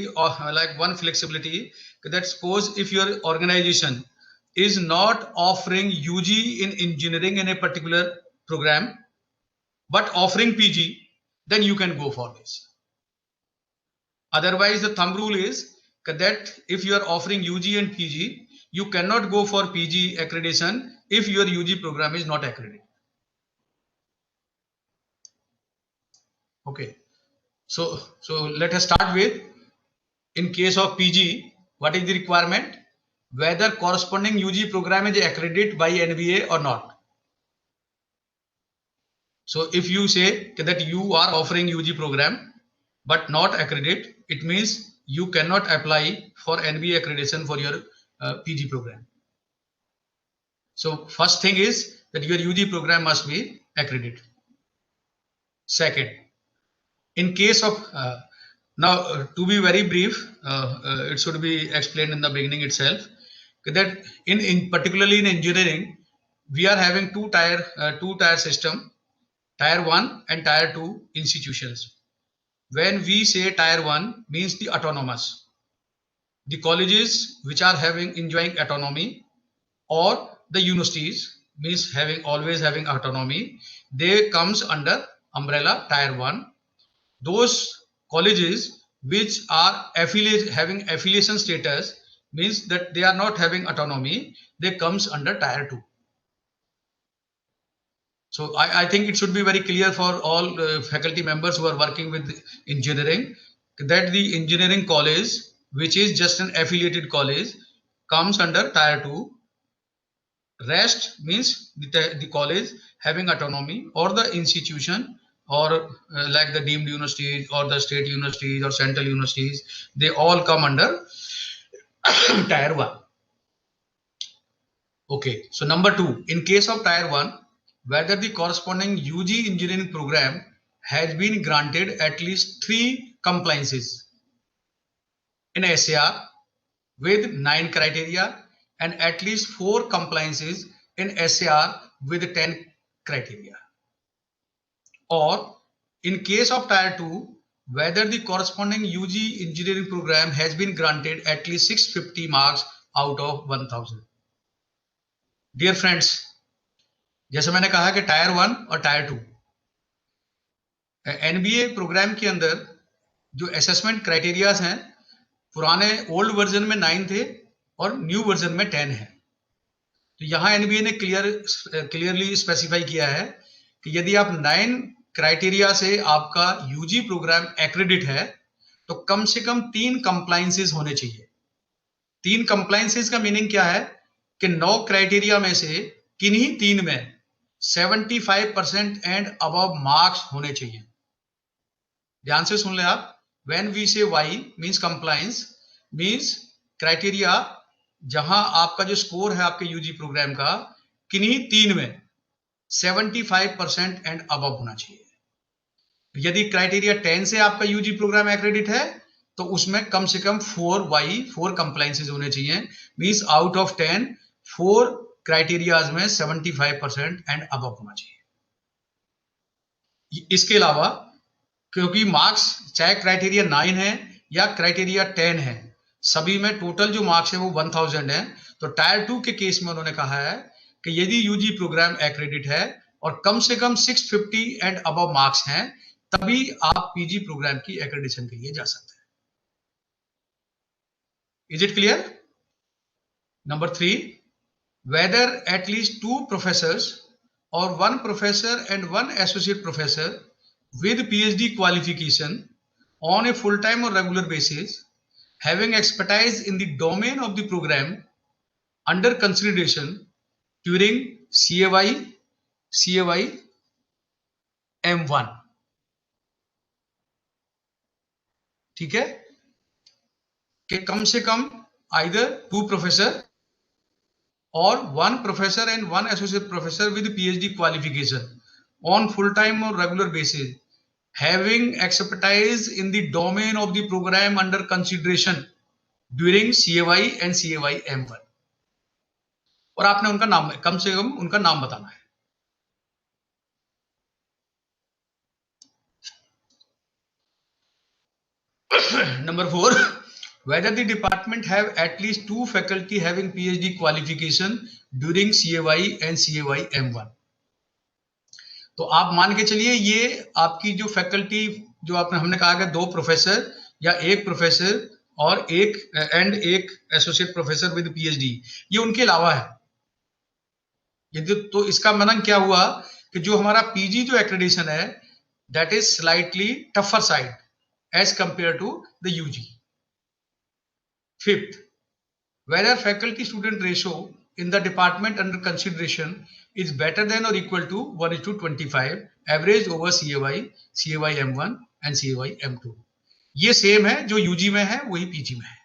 like one flexibility that suppose if your organization is not offering UG in engineering in a particular program but offering PG, then you can go for this. Otherwise, the thumb rule is that if you are offering UG and PG, you cannot go for PG accreditation if your UG program is not accredited. Okay. So let us start with, in case of PG, what is the requirement? Whether corresponding UG program is accredited by NBA or not. So if you say that you are offering UG program but not accredited, it means you cannot apply for NBA accreditation for your PG program. So first thing is that your UG program must be accredited. Second, in case of now to be very brief, it should be explained in the beginning itself that in particularly in engineering we are having two tier system, tier 1 and tier 2 institutions. When we say tier 1 means the autonomous, the colleges which are enjoying autonomy, or the universities means always having autonomy, they comes under umbrella tier 1. Those colleges which are having affiliation status means that they are not having autonomy, they comes under tier 2. So I think it should be very clear for all faculty members who are working with engineering that the engineering college, which is just an affiliated college, comes under tier 2. Rest means the college having autonomy, or the institution, or like the deemed universities or the state universities or central universities, they all come under tier 1. Okay, so number 2, in case of tier 1, whether the corresponding UG engineering program has been granted at least 3 compliances in SAR with 9 criteria and at least 4 compliances in SAR with 10 criteria. Or in case of tier 2, whether the corresponding UG engineering program has been granted at least 650 marks out of 1000. Dear friends, जैसे मैंने कहा कि tyre 1 और tyre 2 NBA programme के अंदर जो assessment criterias हैं, पुराने ओल्ड वर्जन में 9 थे और न्यू वर्जन में 10 है। तो यहां एनबीए ने क्लियरली स्पेसिफाई किया है कि यदि आप 9 क्राइटेरिया से आपका यूजी प्रोग्राम एक्रेडिट है तो कम से कम 3 कंप्लायंसेस होने चाहिए। 3 कंप्लायंसेस का मीनिंग क्या है कि 9 क्राइटेरिया में से किन्हीं 3 में 75% एंड अबव मार्क्स होने चाहिए। ध्यान से सुन ले आप, when we say Y means compliance means criteria जहां आपका जो स्कोर है आपके यूजी प्रोग्राम का किन्हीं 3 में 75% एंड अबव होना चाहिए। यदि क्राइटेरिया 10 से आपका यूजी प्रोग्राम एक्रेडिट है तो उसमें कम से कम 4 कंप्लायंसेस होने चाहिए, मींस आउट ऑफ 10 4 क्राइटेरियाज में 75% एंड अबव होना चाहिए। इसके अलावा क्योंकि मार्क्स चाहे क्राइटेरिया 9 है या क्राइटेरिया 10 है, सभी में टोटल जो मार्क्स है वो 1000 है, तो टायर 2 के केस में उन्होंने कहा है कि यदि यूजी प्रोग्राम एक्रेडिट है और कम से कम 650 एंड अबव मार्क्स हैं तभी आप पीजी प्रोग्राम की एक्रेडिटेशन के लिए जा सकते हैं। Is it clear? Number 3, whether at least 2 professors or 1 professor and 1 associate professor with PhD qualification on a full-time or regular basis having expertise in the domain of the program under consideration during CAY M1। ठीक है कि कम से कम either 2 professor or 1 professor and 1 associate professor with PhD qualification on full-time or regular basis having expertise in the domain of the program under consideration during CAY and CAY M1। और आपने उनका नाम, कम से कम उनका नाम बताना है। Number 4, whether the department have at least 2 faculty having PhD qualification during CAY and CAY M1। तो आप मान के चलिए ये आपकी जो फैकल्टी जो हमने कहा कि 2 प्रोफेसर या 1 प्रोफेसर और एक एसोसिएट प्रोफेसर विद पीएचडी, ये उनके अलावा है। यदि तो इसका मतलब क्या हुआ कि जो हमारा पीजी जो एक्रेडिटेशन है that is slightly tougher side as compare to the UG. 5th, whether faculty student ratio in the department under consideration is better than or equal to 1:25 average over CAY, CAY M1 and CAY M2। ये same है जो UG में है वही PG में है।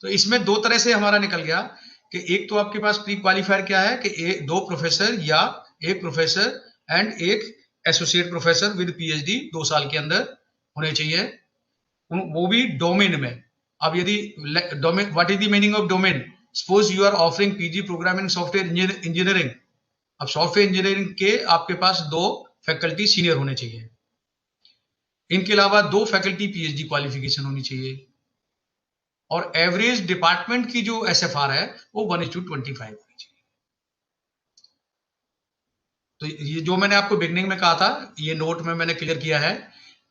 तो इसमें 2 तरह से हमारा निकल गया कि एक तो आपके पास प्री क्वालिफायर क्या है कि 2 प्रोफेसर या 1 professor and 1 associate professor with PhD 2 साल के अंदर होने चाहिए, वो भी डोमेन में। अब यदि domain, what is the meaning of domain? Suppose you are offering PG program in software engineering. अब सॉफ्टवेयर इंजीनियरिंग के आपके पास 2 फैकल्टी सीनियर होने चाहिए, इनके अलावा 2 फैकल्टी पीएचडी क्वालिफिकेशन होनी चाहिए, और एवरेज डिपार्टमेंट की जो एसएफआर है वो 1:25 होनी चाहिए। तो ये जो मैंने आपको बिगनिंग में कहा था, ये नोट में मैंने क्लियर किया है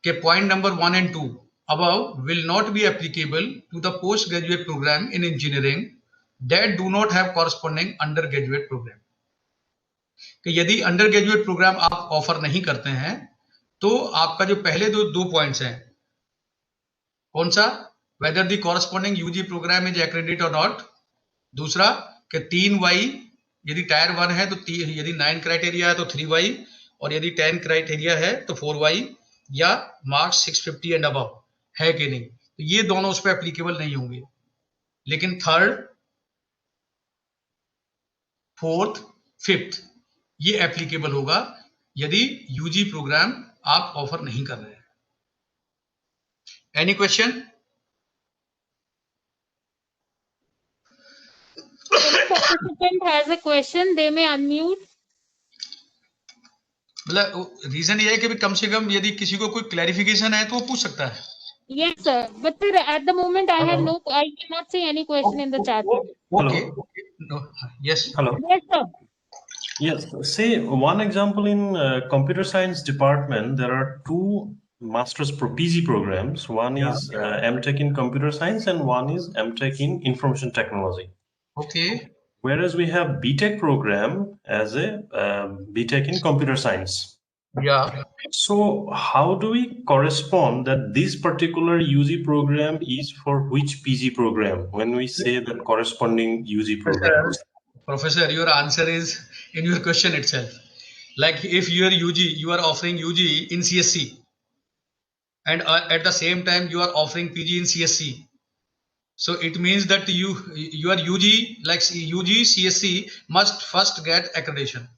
कि point number 1 and 2 above will not be applicable to the postgraduate program in engineering that do not have corresponding undergraduate program. कि यदि अंडर ग्रेजुएट प्रोग्राम आप ऑफर नहीं करते हैं तो आपका जो पहले दो पॉइंट्स हैं, कौन सा, whether the corresponding UG program is accredit और नॉट, दूसरा कि 3Y, यदि टायर 1 है तो यदि 9 क्राइटेरिया है तो 3Y, और यदि 10 क्राइटेरिया है तो 4Y, या मार्क्स 650 एंड अबव है कि नहीं, तो ये दोनों उस पर एप्लीकेबल नहीं होंगे। लेकिन थर्ड, फोर्थ, फिफ्थ ये एप्लीकेबल होगा यदि यूजी प्रोग्राम आप ऑफर नहीं कर रहे हैं। Any question? Any participant has a question, they may unmute. मतलब रीजन ये है कि भी कम से कम यदि किसी को कोई क्लैरिफिकेशन है तो वो पूछ सकता है। Yes, sir. But sir, at the moment, I cannot see any question in the chat. Okay. No. Yes. Hello. Yes, sir. Yes. Say one example in computer science department, there are two master's PG programs. One is MTech in computer science and one is MTech in information technology. Okay. Whereas we have BTech program as a BTech in computer science. Yeah. So how do we correspond that this particular UG program is for which PG program when we say that corresponding UG program? Professor, your answer is in your question itself. Like if you are UG, you are offering UG in CSC, and at the same time you are offering PG in CSC. So it means that your UG, like UG CSC, must first get accreditation.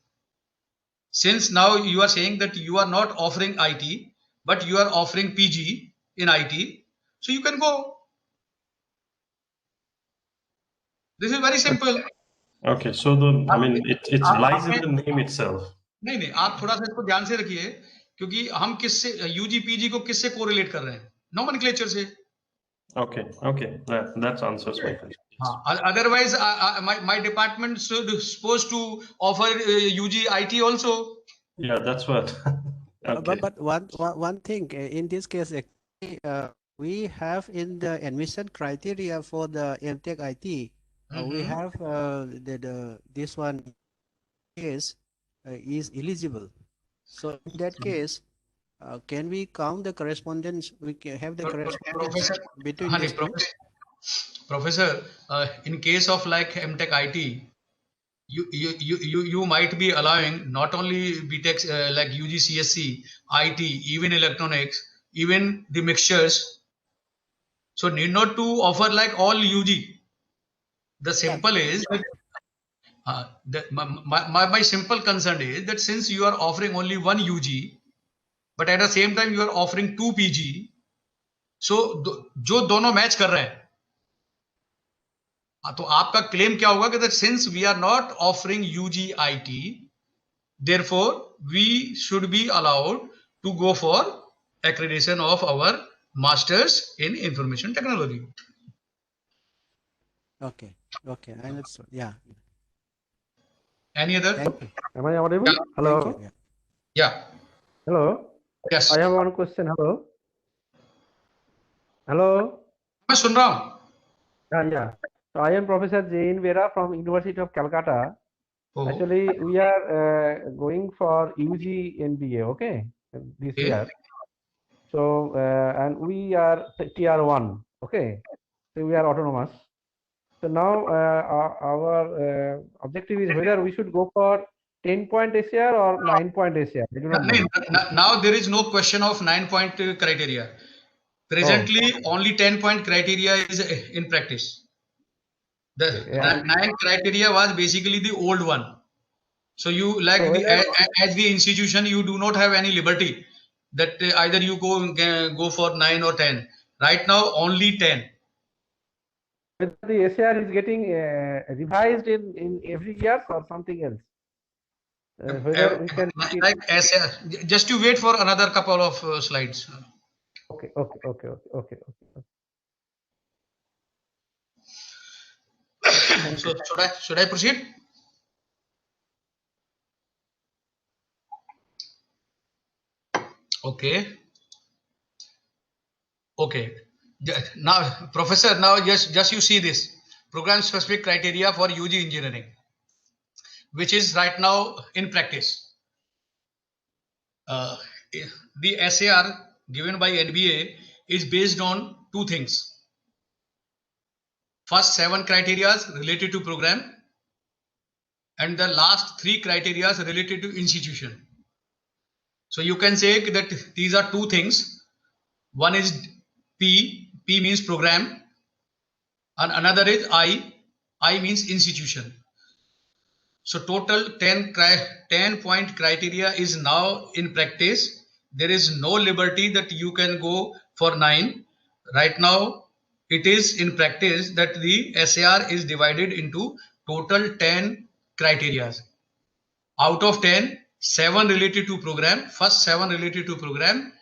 Since now you are saying that you are not offering IT, but you are offering PG in IT, so you can go. This is very simple. Okay, so it lies in the name itself. नहीं, आप थोड़ा सा इसको ध्यान से रखिए, क्योंकि हम किससे यूजी पीजी को किससे कोरिलेट कर रहे हैं, नोमेनक्लेचर से। Okay, that answers my question. Otherwise, my department supposed to offer UG IT also. Yeah, that's what. Okay. But one thing in this case, we have in the admission criteria for the MTech IT, we have this one case is eligible. So in that case, can we count the correspondence? We can have the correspondence between these two. Professor, in case of like MTech IT, you might be allowing not only BTech like UG CSC, IT, even electronics, even the mixtures. So need not to offer like all UG. The simple is that, my simple concern is that since you are offering only one UG, but at the same time you are offering two PG, so जो दोनों match कर रहे हैं, तो आपका claim क्या होगा कि since we are not offering UG IT, therefore we should be allowed to go for accreditation of our masters in information technology. Okay, I understood. Yeah. Any other? Thank you. Am I audible? Yeah. Hello. Thank you. Yeah. Hello. Yes. I have one question. Hello. Hello. मैं सुन रहा हूँ. Yeah. So I am Professor Jain Vera from University of Calcutta. Oh. Actually, we are going for UG MBA, okay, this Okay. year. So, and we are TR1, okay. So we are autonomous. So now our objective is whether we should go for 10-point ACR or 9-point ACR. I do not know. Now there is no question of 9-point criteria. Presently, only 10-point criteria is in practice. The 9 criteria was basically the old one. So you like as the institution, you do not have any liberty that either you go for 9 or 10. Right now, only 10. Whether the ACR is getting revised in every year or something else. Whether we can like SR, just you wait for another couple of slides. Okay. So should I proceed? Okay. Okay. Now, Professor, now just you see this program specific criteria for UG engineering, which is right now in practice. The SAR given by NBA is based on two things. First 7 criteria related to program, and the last 3 criteria related to institution. So you can say that these are two things. One is P means program, and another is I means institution. So total 10 point criteria is now in practice. There is no liberty that you can go for 9. Right now, it is in practice that the SAR is divided into total 10 criteria. Out of 10, 7 related to program, first 7 related to program,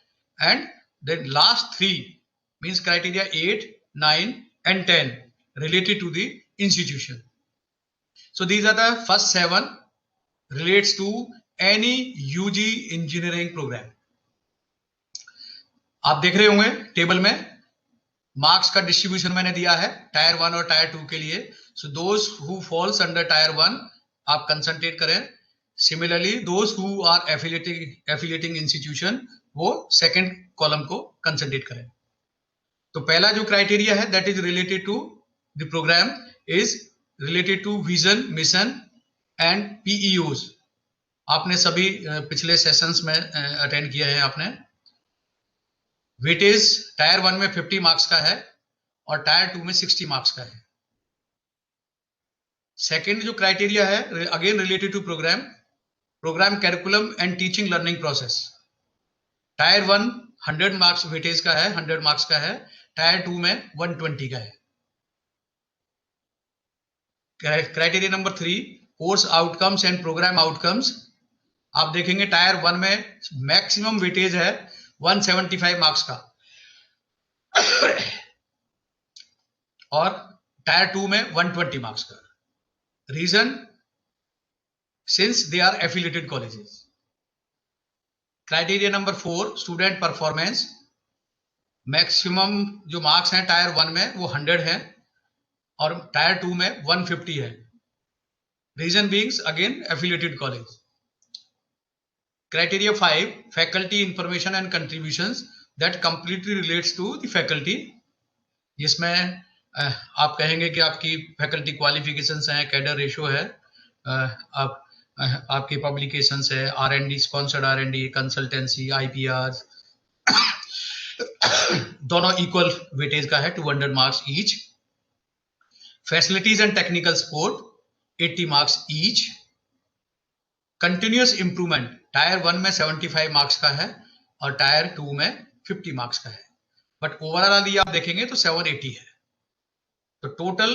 and then last 3 means criteria 8, 9, and 10 related to the institution. So these are the first 7 relates to any UG engineering program. आप देख रहे होंगे table में marks का distribution मैंने दिया है tyre 1 और टायर 2 के लिए. So those who falls under tier 1 आप कंसंट्रेट करें. Similarly those who are affiliating institution वो सेकंड कॉलम को कंसंट्रेट करें. तो पहला जो क्राइटेरिया है that is related to the programme is related to vision, mission and PEOs. आपने सभी पिछले सेशंस में अटेंड किए हैं. आपने वेटेज टायर 1 में 50 मार्क्स का है और टायर 2 में 60 मार्क्स का है. सेकंड जो क्राइटेरिया है again related to program curriculum and teaching learning process. Tier 1 100 marks weightage का है, 100 मार्क्स का है. टायर 2 में 120 का है. Criteria number 3 course outcomes and program outcomes. आप देखेंगे टायर 1 में मैक्सिमम वेटेज है 175 मार्क्स का और टायर 2 में 120 मार्क्स का. Reason since they are affiliated colleges. Criteria number 4 student performance. Maximum जो मार्क्स हैं टायर 1 में वो 100 है और टायर 2 में 150 है. Reason beings again affiliated college. Criteria 5 faculty information and contributions that completely relates to the faculty. जिसमें आप कहेंगे कि आपकी फैकल्टी क्वालिफिकेशंस हैं, कैडर रेशो है, आपकी पब्लिकेशंस है, R&D sponsored R&D, consultancy, IPR दोनों इक्वल वेटेज का है 200 marks each. Facilities and technical support 80 marks each. Continuous improvement tyre 1 में 75 मार्क्स का है और टायर 2 में 50 मार्क्स का है. बट ओवरऑल यदि आप देखेंगे तो 780 है. तो टोटल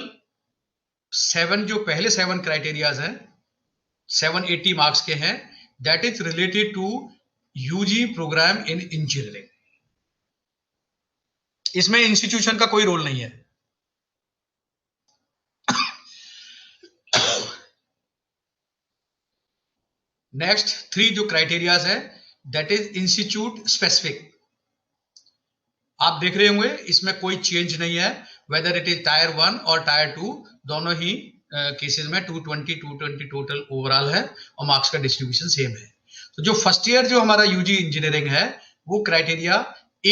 7 जो पहले 7 क्राइटेरियाज हैं 780 मार्क्स के हैं. That is related to UG program in engineering. इसमें इंस्टीट्यूशन का कोई रोल नहीं है. नेक्स्ट 3 जो क्राइटेरियाज है दैट इज इंस्टीट्यूट स्पेसिफिक. आप देख रहे होंगे इसमें कोई चेंज नहीं है वेदर इट इज टायर 1 और टायर 2 दोनों ही केसेस में 220 टोटल ओवरऑल है और मार्क्स का डिस्ट्रीब्यूशन सेम है. तो जो फर्स्ट ईयर जो हमारा यूजी इंजीनियरिंग है वो क्राइटेरिया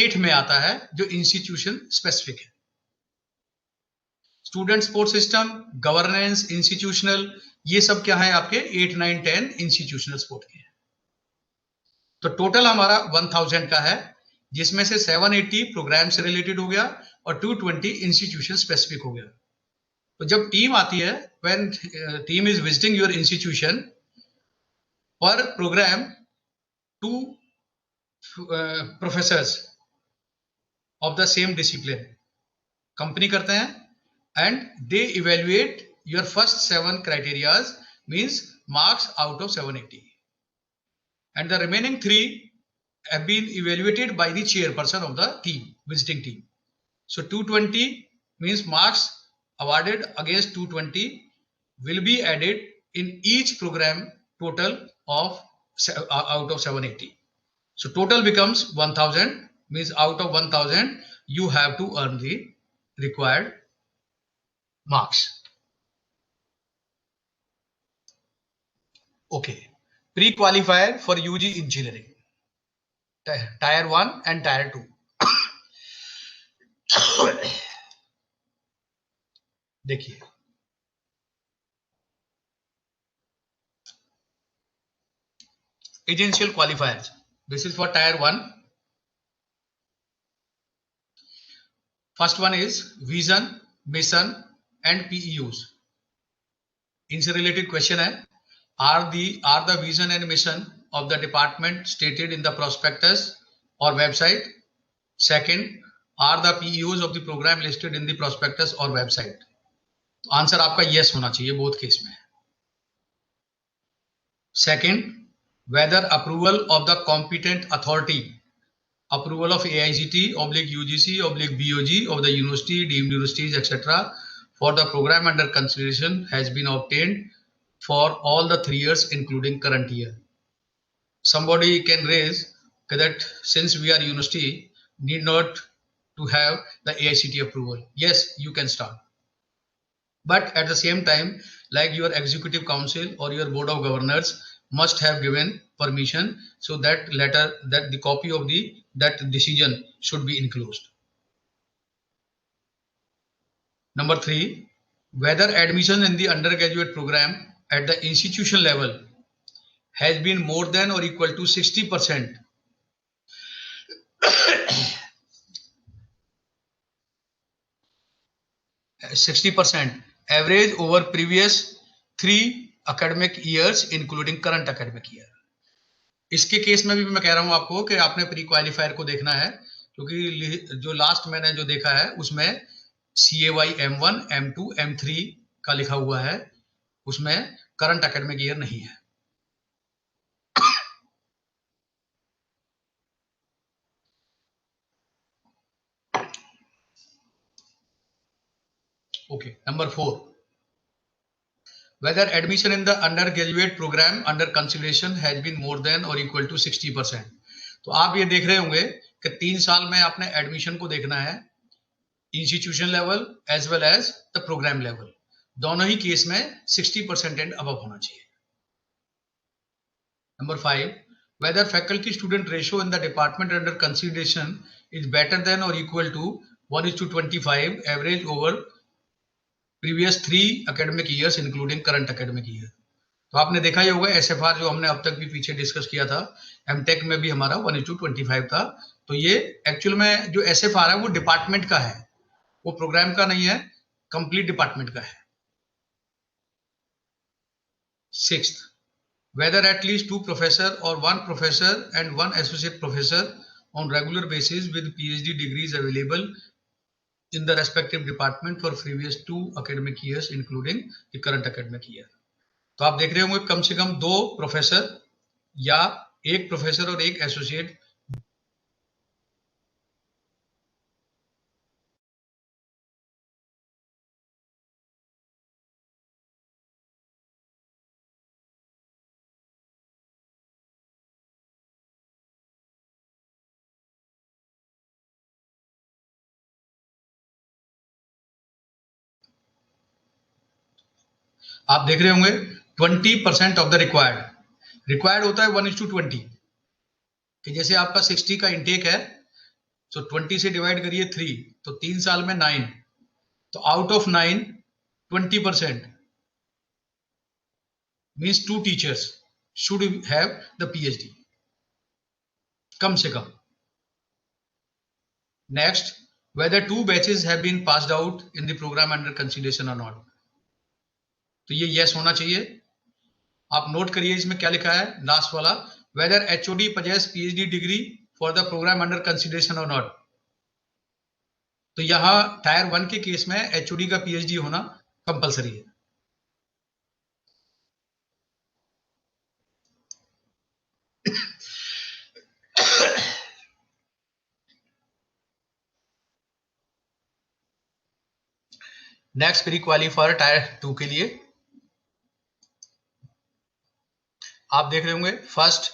8 में आता है जो इंस्टीट्यूशन स्पेसिफिक है. Student support system, governance, institutional, ये सब क्या है आपके 8, 9, 10 इंस्टीट्यूशनल सपोर्ट के हैं. तो टोटल हमारा 1000 का है जिसमें से 780 प्रोग्राम से रिलेटेड हो गया और 220 इंस्टीट्यूशन स्पेसिफिक हो गया. तो जब टीम आती है when team is visiting your institution पर programme 2 professors of the same discipline company करते हैं and they evaluate your first 7 criteria means marks out of 780 and the remaining 3 have been evaluated by the chairperson of the team, visiting team. So 220 means marks awarded against 220 will be added in each program total of out of 780. So total becomes 1000, means out of 1000 you have to earn the required marks. Okay, pre-qualifier for UG engineering, tier 1 and tier 2. देखिए essential qualifiers. This is for tier 1. First one is vision, mission and PEUs. इनसे related question है, are the vision and mission of the department stated in the prospectus or website? Second, are the PEUs of the program listed in the prospectus or website? तो answer आपका yes होना चाहिए both case में. Second, whether approval of the competent authority, approval of AICT / UGC / BOG of the university, deemed universities, etc. for the program under consideration has been obtained for all the 3 years including current year. Somebody can raise that since we are university, need not to have the AICT approval. Yes, you can start. But at the same time, like your executive council or your board of governors must have given permission, so that the copy of that decision should be enclosed. Number 3, whether admission in the undergraduate program at the institution level has been more than or equal to 60%. Average over previous 3 academic years including current academic year. इसके case में भी मैं कह रहा हूं आपको कि आपने प्री क्वालिफायर को देखना है, क्योंकि जो लास्ट मैंने जो देखा है उसमें CAY M1, M2, M3 का लिखा हुआ है, उसमें करंट एकेडमिक ईयर नहीं है. Okay, number 4, whether admission in the undergraduate program under consideration has been more than or equal to 60%. तो आप ये देख रहे होंगे कि 3 साल में आपने एडमिशन को देखना है institution level as well as the program level, दोनों ही केस में 60% एंड अबव होना चाहिए. Number 5, whether faculty student ratio in the department under consideration is better than or equal to 1:25 average over previous 3 academic years including current academic year. तो आपने देखा ही होगा SFR जो हमने अब तक भी पीछे डिस्कस किया था, MTech में भी हमारा 1:25 था. तो ये एक्चुअल में जो SFR है वो डिपार्टमेंट का है, वो प्रोग्राम का नहीं है, कंप्लीट डिपार्टमेंट का है. 6th, whether at least 2 professor or 1 professor and 1 associate professor on regular basis with PhD degrees available in the respective department for previous 2 academic years including the current academic year. तो आप देख रहे होंगे कम से कम 2 professor या 1 professor और 1 associate आप देख रहे होंगे 20% ऑफ द रिक्वायर्ड होता है 1:20 कि जैसे आपका 60 का इंटेक है, तो 20 से डिवाइड करिए 3, तो 3 साल में 9, तो out of 9 20% means 2 teachers should have the PhD कम से कम. Next, whether 2 batches have been passed out in the program under consideration or not. तो ये यस होना चाहिए. आप नोट करिए इसमें क्या लिखा है लास्ट वाला, whether HOD possess PhD degree for the program under consideration or not. तो यहां टायर 1 के केस में HOD का PhD होना कंपलसरी है. नेक्स्ट प्री क्वालिफायर टायर 2 के लिए आप देख रहे होंगे फर्स्ट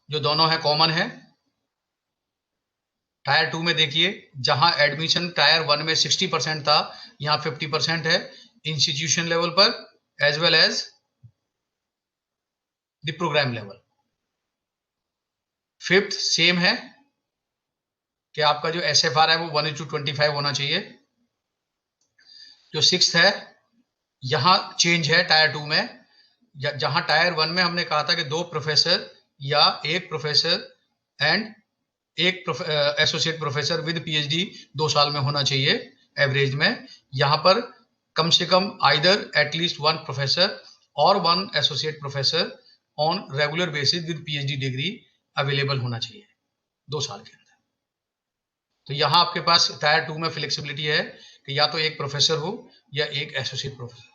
जो दोनों है कॉमन है टायर 2 में देखिए, जहां एडमिशन टायर 1 में 60% था, यहाँ 50% है इंस्टीट्यूशन लेवल पर as well as the program level. Fifth same है कि आपका जो SFR है वो 1:25 होना चाहिए। जो सिक्स्थ है, यहां चेंज है टायर 2 में, जहां टायर 1 में हमने कहा था कि 2 प्रोफेसर या 1 प्रोफेसर एंड एक एसोसिएट प्रोफेसर विद PhD 2 साल में होना चाहिए एवरेज में। यहां पर कम से कम आइदर एटलीस्ट 1 प्रोफेसर और 1 associate professor on regular basis with PhD degree available होना चाहिए 2 साल के अंदर। तो यहां आपके पास टायर 2 में फ्लेक्सिबिलिटी है कि या तो 1 प्रोफेसर हो या 1 एसोसिएट प्रोफेसर।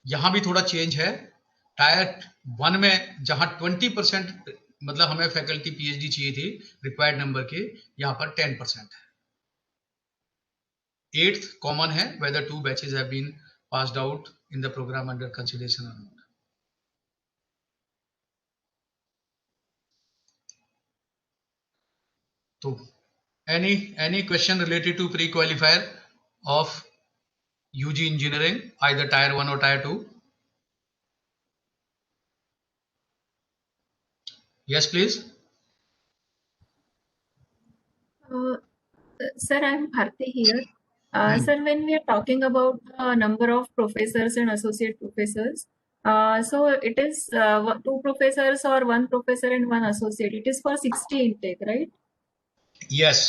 यहां भी थोड़ा चेंज है। टायर 1 में जहां 20% मतलब हमें फैकल्टी PhD चाहिए थी रिक्वायर्ड नंबर के, यहां पर 10% है। 8th कॉमन है, whether 2 batches have been passed out in the program under consideration or not. तो any question related to pre-qualifier of UG engineering, either tier 1 or tier 2? Yes, please. Sir, I'm Bharti here. Sir, when we are talking about the number of professors and associate professors, so it is 2 professors or 1 professor and 1 associate. It is for 60 intake, right? Yes.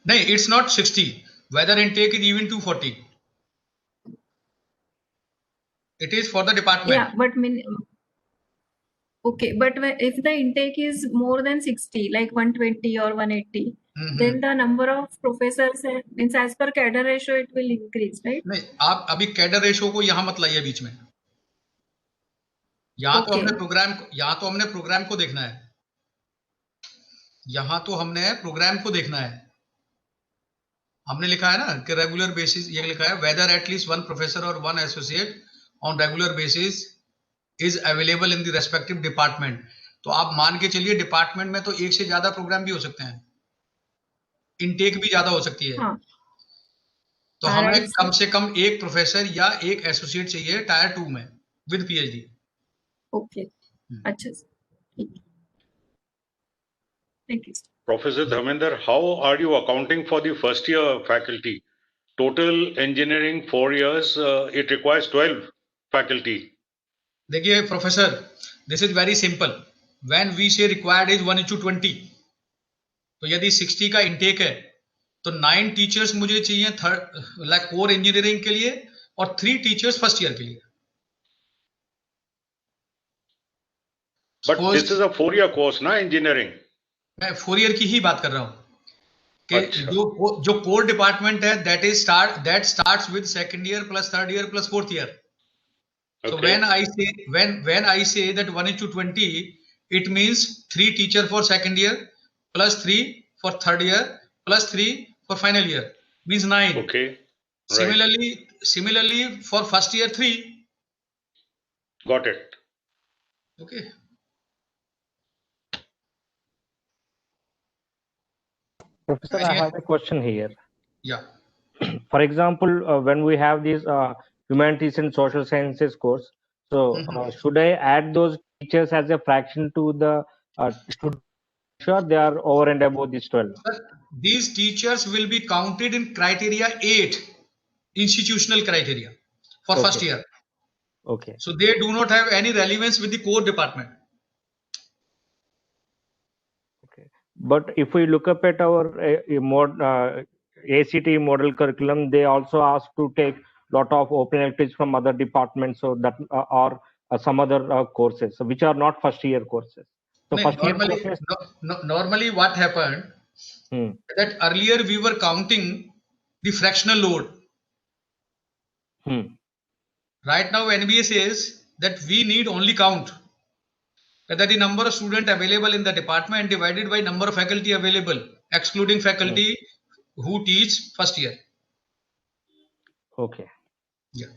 No, it's not 60. Whether intake is even 240. It is for the department. Yeah, but okay, but if the intake is more than 60, like 120 or 180, then the number of professors means as per cadre ratio it will increase, right? नहीं, आप अभी cadre ratio को यहां मत लाइए बीच में। यहां तो हमने प्रोग्राम को देखना है। यहां तो हमने प्रोग्राम को देखना है। हमने लिखा है ना कि रेगुलर बेसिस, ये लिखा है वेदर एटलीस्ट 1 प्रोफेसर और 1 associate on regular basis is available in the respective department. तो आप मान के चलिए डिपार्टमेंट में तो 1 से ज्यादा प्रोग्राम भी हो सकते हैं, इनटेक भी ज्यादा हो सकती है। हाँ। तो हमें कम से कम 1 प्रोफेसर या 1 एसोसिएट चाहिए टायर 2 में विद PhD। ओके, अच्छा sir, thank you. Professor Dharmender, how are you accounting for the first year faculty? Total engineering 4 years, it requires 12 faculty. देखिए professor, this is very simple. When we say required is 1:20, तो यदि 60 का intake है तो 9 teachers मुझे चाहिए like core engineering के लिए और 3 टीचर्स फर्स्ट ईयर के लिए। But this is a 4-year course ना engineering? मैं 4 ईयर की ही बात कर रहा हूं कि जो कोर डिपार्टमेंट है that starts with second year plus third year plus fourth year. So when I say that 1:20, it means 3 teacher for second year plus 3 for third year plus 3 for final year, means 9. Okay. Right. Similarly for first year 3. Got it. Okay. Professor, I have a question here. Yeah. For example, when we have these humanities and social sciences course, so should I add those teachers as a fraction to the student? Sure, they are over and above this 12. Sir, these teachers will be counted in criteria 8, institutional criteria for first year. Okay. So they do not have any relevance with the core department. Okay. But if we look up at our ACT model curriculum, they also ask to take lot of open electives from other departments, so that or some other courses, which are not first year courses. So normally what happened that earlier we were counting the fractional load. Right now NBA says that we need only count that the number of students available in the department divided by number of faculty available, excluding faculty who teach first year. Okay. Yeah.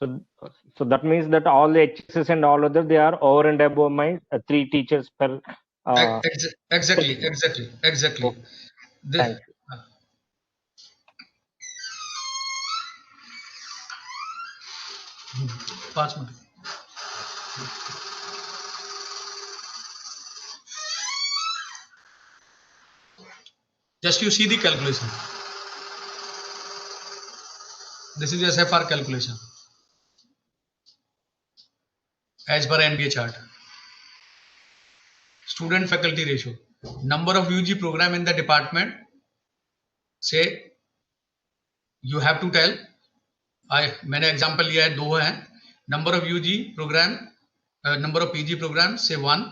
So that means that all the HSS and all other, they are over and above my 3 teachers per. Exactly. Okay. The- Thank you. पाँच minute just you see the calculation. This is SFR calculation as per NBA chart. Student faculty ratio, number of UG program in the department. Say you have to tell. मैंने example लिया है, 2 हैं. Number of UG program, number of PG program say 1.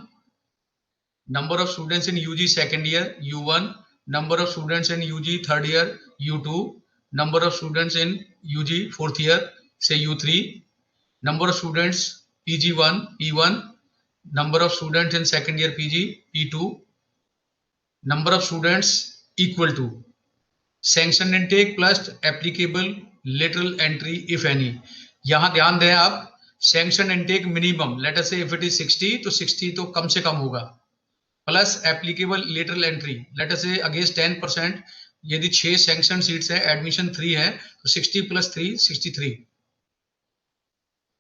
Number of students in UG second year U1. Number of students in UG third year U2. Number of students in UG fourth year say U3. Number of students PG1 P1. Number of students in second year PG P2. Number of students equal to sanction intake plus applicable lateral entry if any. यहां ध्यान दें आप, sanction intake minimum late us से if it is 60 तो 60 तो कम से कम होगा, plus applicable lateral entry late us से अगेंस्ट 10%. यदि 6 सैंक्शन सीट्स है, एडमिशन 3 है, तो 60 + 3 63.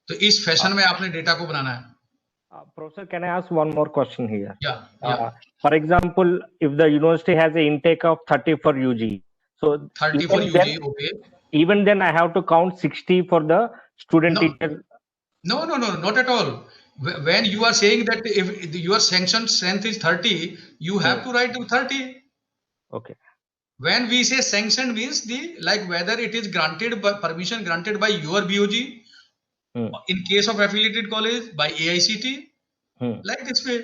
तो इस फैशन में आपने डेटा को बनाना है. Professor, can I ask one more question here? Yeah. For example, if the university has an intake of 30 for UG, so 30 for UG, then, okay. Even then I have to count 60 for the student teacher. No, not at all. When you are saying that if your sanction strength is 30, you have to write to 30. Okay. When we say sanction means like whether it is granted by permission granted by your BOG, in case of affiliated college by AICT, like this way.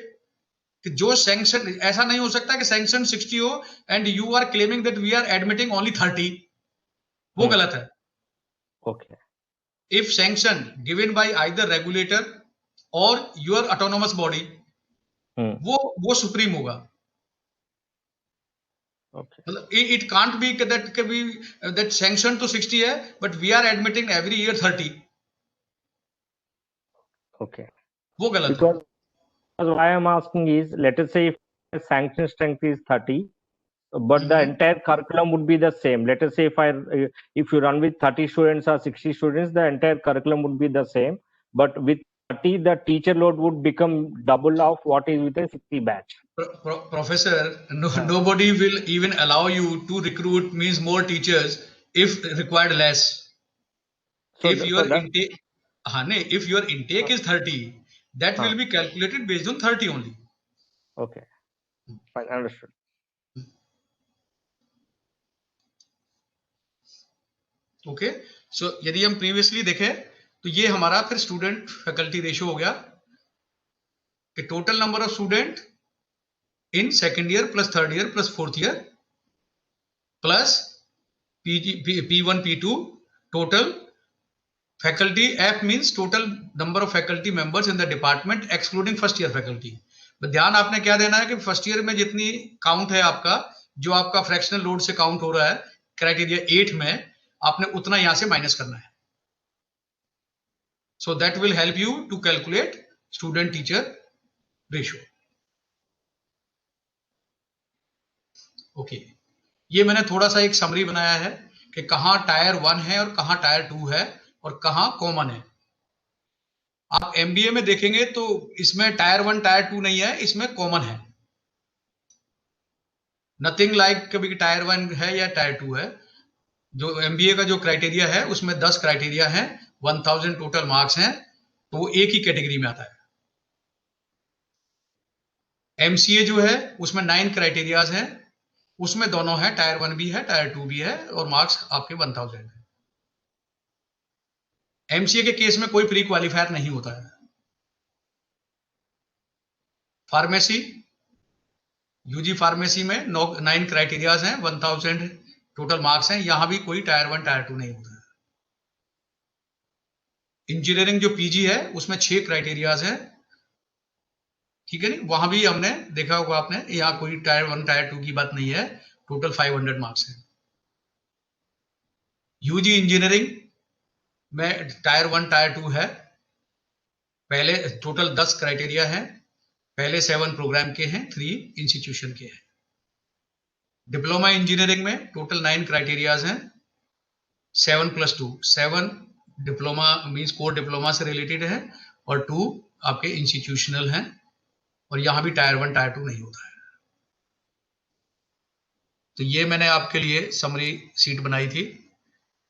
कि जो sanction, ऐसा नहीं हो सकता कि sanction 60 हो and you are claiming that we are admitting only 30. वो गलत है. Okay. If sanction given by either regulator or your autonomous body, वो सुप्रीम होगा. Okay. It can't be that sanction to 60 है, but we are admitting every year 30. Okay. वो गलत है. Because why I'm asking is, let us say if the sanction strength is 30, but the entire curriculum would be the same. Let us say if you run with 30 students or 60 students, the entire curriculum would be the same. But with 30, the teacher load would become double of what is with a 60 batch. Professor, nobody will even allow you to recruit means more teachers if required less. So if your intake is 30, that will be calculated based on 30 only. Okay. Fine, understood. Okay. So यदि हम previously देखें तो ये हमारा फिर student faculty ratio हो गया कि total number of student in second year plus third year plus fourth year plus P1 P2 total faculty. F means total number of faculty members in the department excluding first year faculty. ध्यान आपने क्या देना है कि first year में जितनी count है आपका, जो आपका फ्रैक्शनल लोड से काउंट हो रहा है क्राइटेरिया 8 में, आपने उतना यहां से माइनस करना है. So that will help you to calculate student teacher ratio. Okay. ये मैंने थोड़ा सा एक समरी बनाया है कि कहां टायर 1 है और कहां टायर 2 है और कहां कॉमन है. आप MBA में देखेंगे तो इसमें टायर 1 टायर 2 नहीं है, इसमें कॉमन है. नथिंग लाइक कभी टायर 1 है या टायर 2 है. जो MBA का जो क्राइटेरिया है उसमें 10 क्राइटेरिया हैं, 1000 टोटल मार्क्स हैं, तो वो एक ही कैटेगरी में आता है. MCA जो है उसमें 9 क्राइटेरियाज हैं, उसमें दोनों है, टायर 1 भी है टायर 2 भी है और मार्क्स आपके 1000 है. MCA के केस में कोई प्री क्वालिफायर नहीं होता है. फार्मेसी, UG फार्मेसी में 9 क्राइटेरियाज हैं, 1000 टोटल मार्क्स हैं, यहां भी कोई टायर 1 टायर 2 नहीं होता है. इंजीनियरिंग जो PG है उसमें 6 क्राइटेरियाज हैं, ठीक है नहीं, वहां भी हमने देखा होगा आपने, यहाँ कोई टायर 1 टायर 2 की बात नहीं है, टोटल 500 मार्क्स है. UG इंजीनियरिंग में टायर 1 टायर 2 है। पहले टोटल 10 क्राइटेरिया हैं, पहले 7 प्रोग्राम के हैं, 3 इंस्टीट्यूशन के हैं। डिप्लोमा इंजीनियरिंग में टोटल 9 क्राइटेरियाज हैं, 7+2, 7 डिप्लोमा मींस कोर डिप्लोमा से रिलेटेड है और 2 आपके इंस्टीट्यूशनल हैं, और यहां भी टायर 1 टायर 2 नहीं होता है। तो ये मैंने आपके लिए समरी शीट बनाई थी।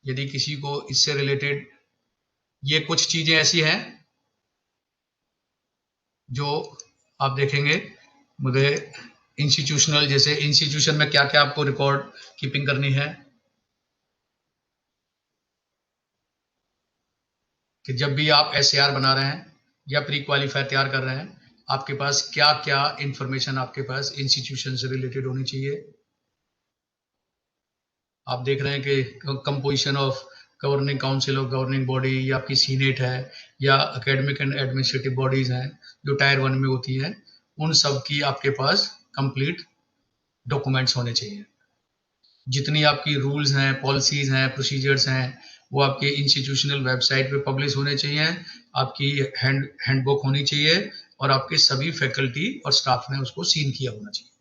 यदि किसी को इससे रिलेटेड, ये कुछ चीजें ऐसी हैं जो आप देखेंगे मुझे इंस्टीट्यूशनल, जैसे इंस्टीट्यूशन में क्या क्या आपको रिकॉर्ड कीपिंग करनी है, कि जब भी आप SAR बना रहे हैं या प्री क्वालिफायर तैयार कर रहे हैं, आपके पास क्या क्या इंफॉर्मेशन आपके पास इंस्टीट्यूशन से रिलेटेड होनी चाहिए। आप देख रहे हैं कि composition of governing council of governing body, या आपकी सीनेट है, या एकेडमिक एंड एडमिनिस्ट्रेटिव बॉडीज हैं जो टायर 1 में होती हैं, उन सब की आपके पास कंप्लीट डॉक्यूमेंट्स होने चाहिए। जितनी आपकी रूल्स हैं, पॉलिसीज हैं, प्रोसीजर्स हैं, वो आपके इंस्टीट्यूशनल वेबसाइट पे पब्लिश होने चाहिए। आपकी हैंडबुक होनी चाहिए और आपके सभी फैकल्टी और स्टाफ ने उसको सीन किया होना चाहिए।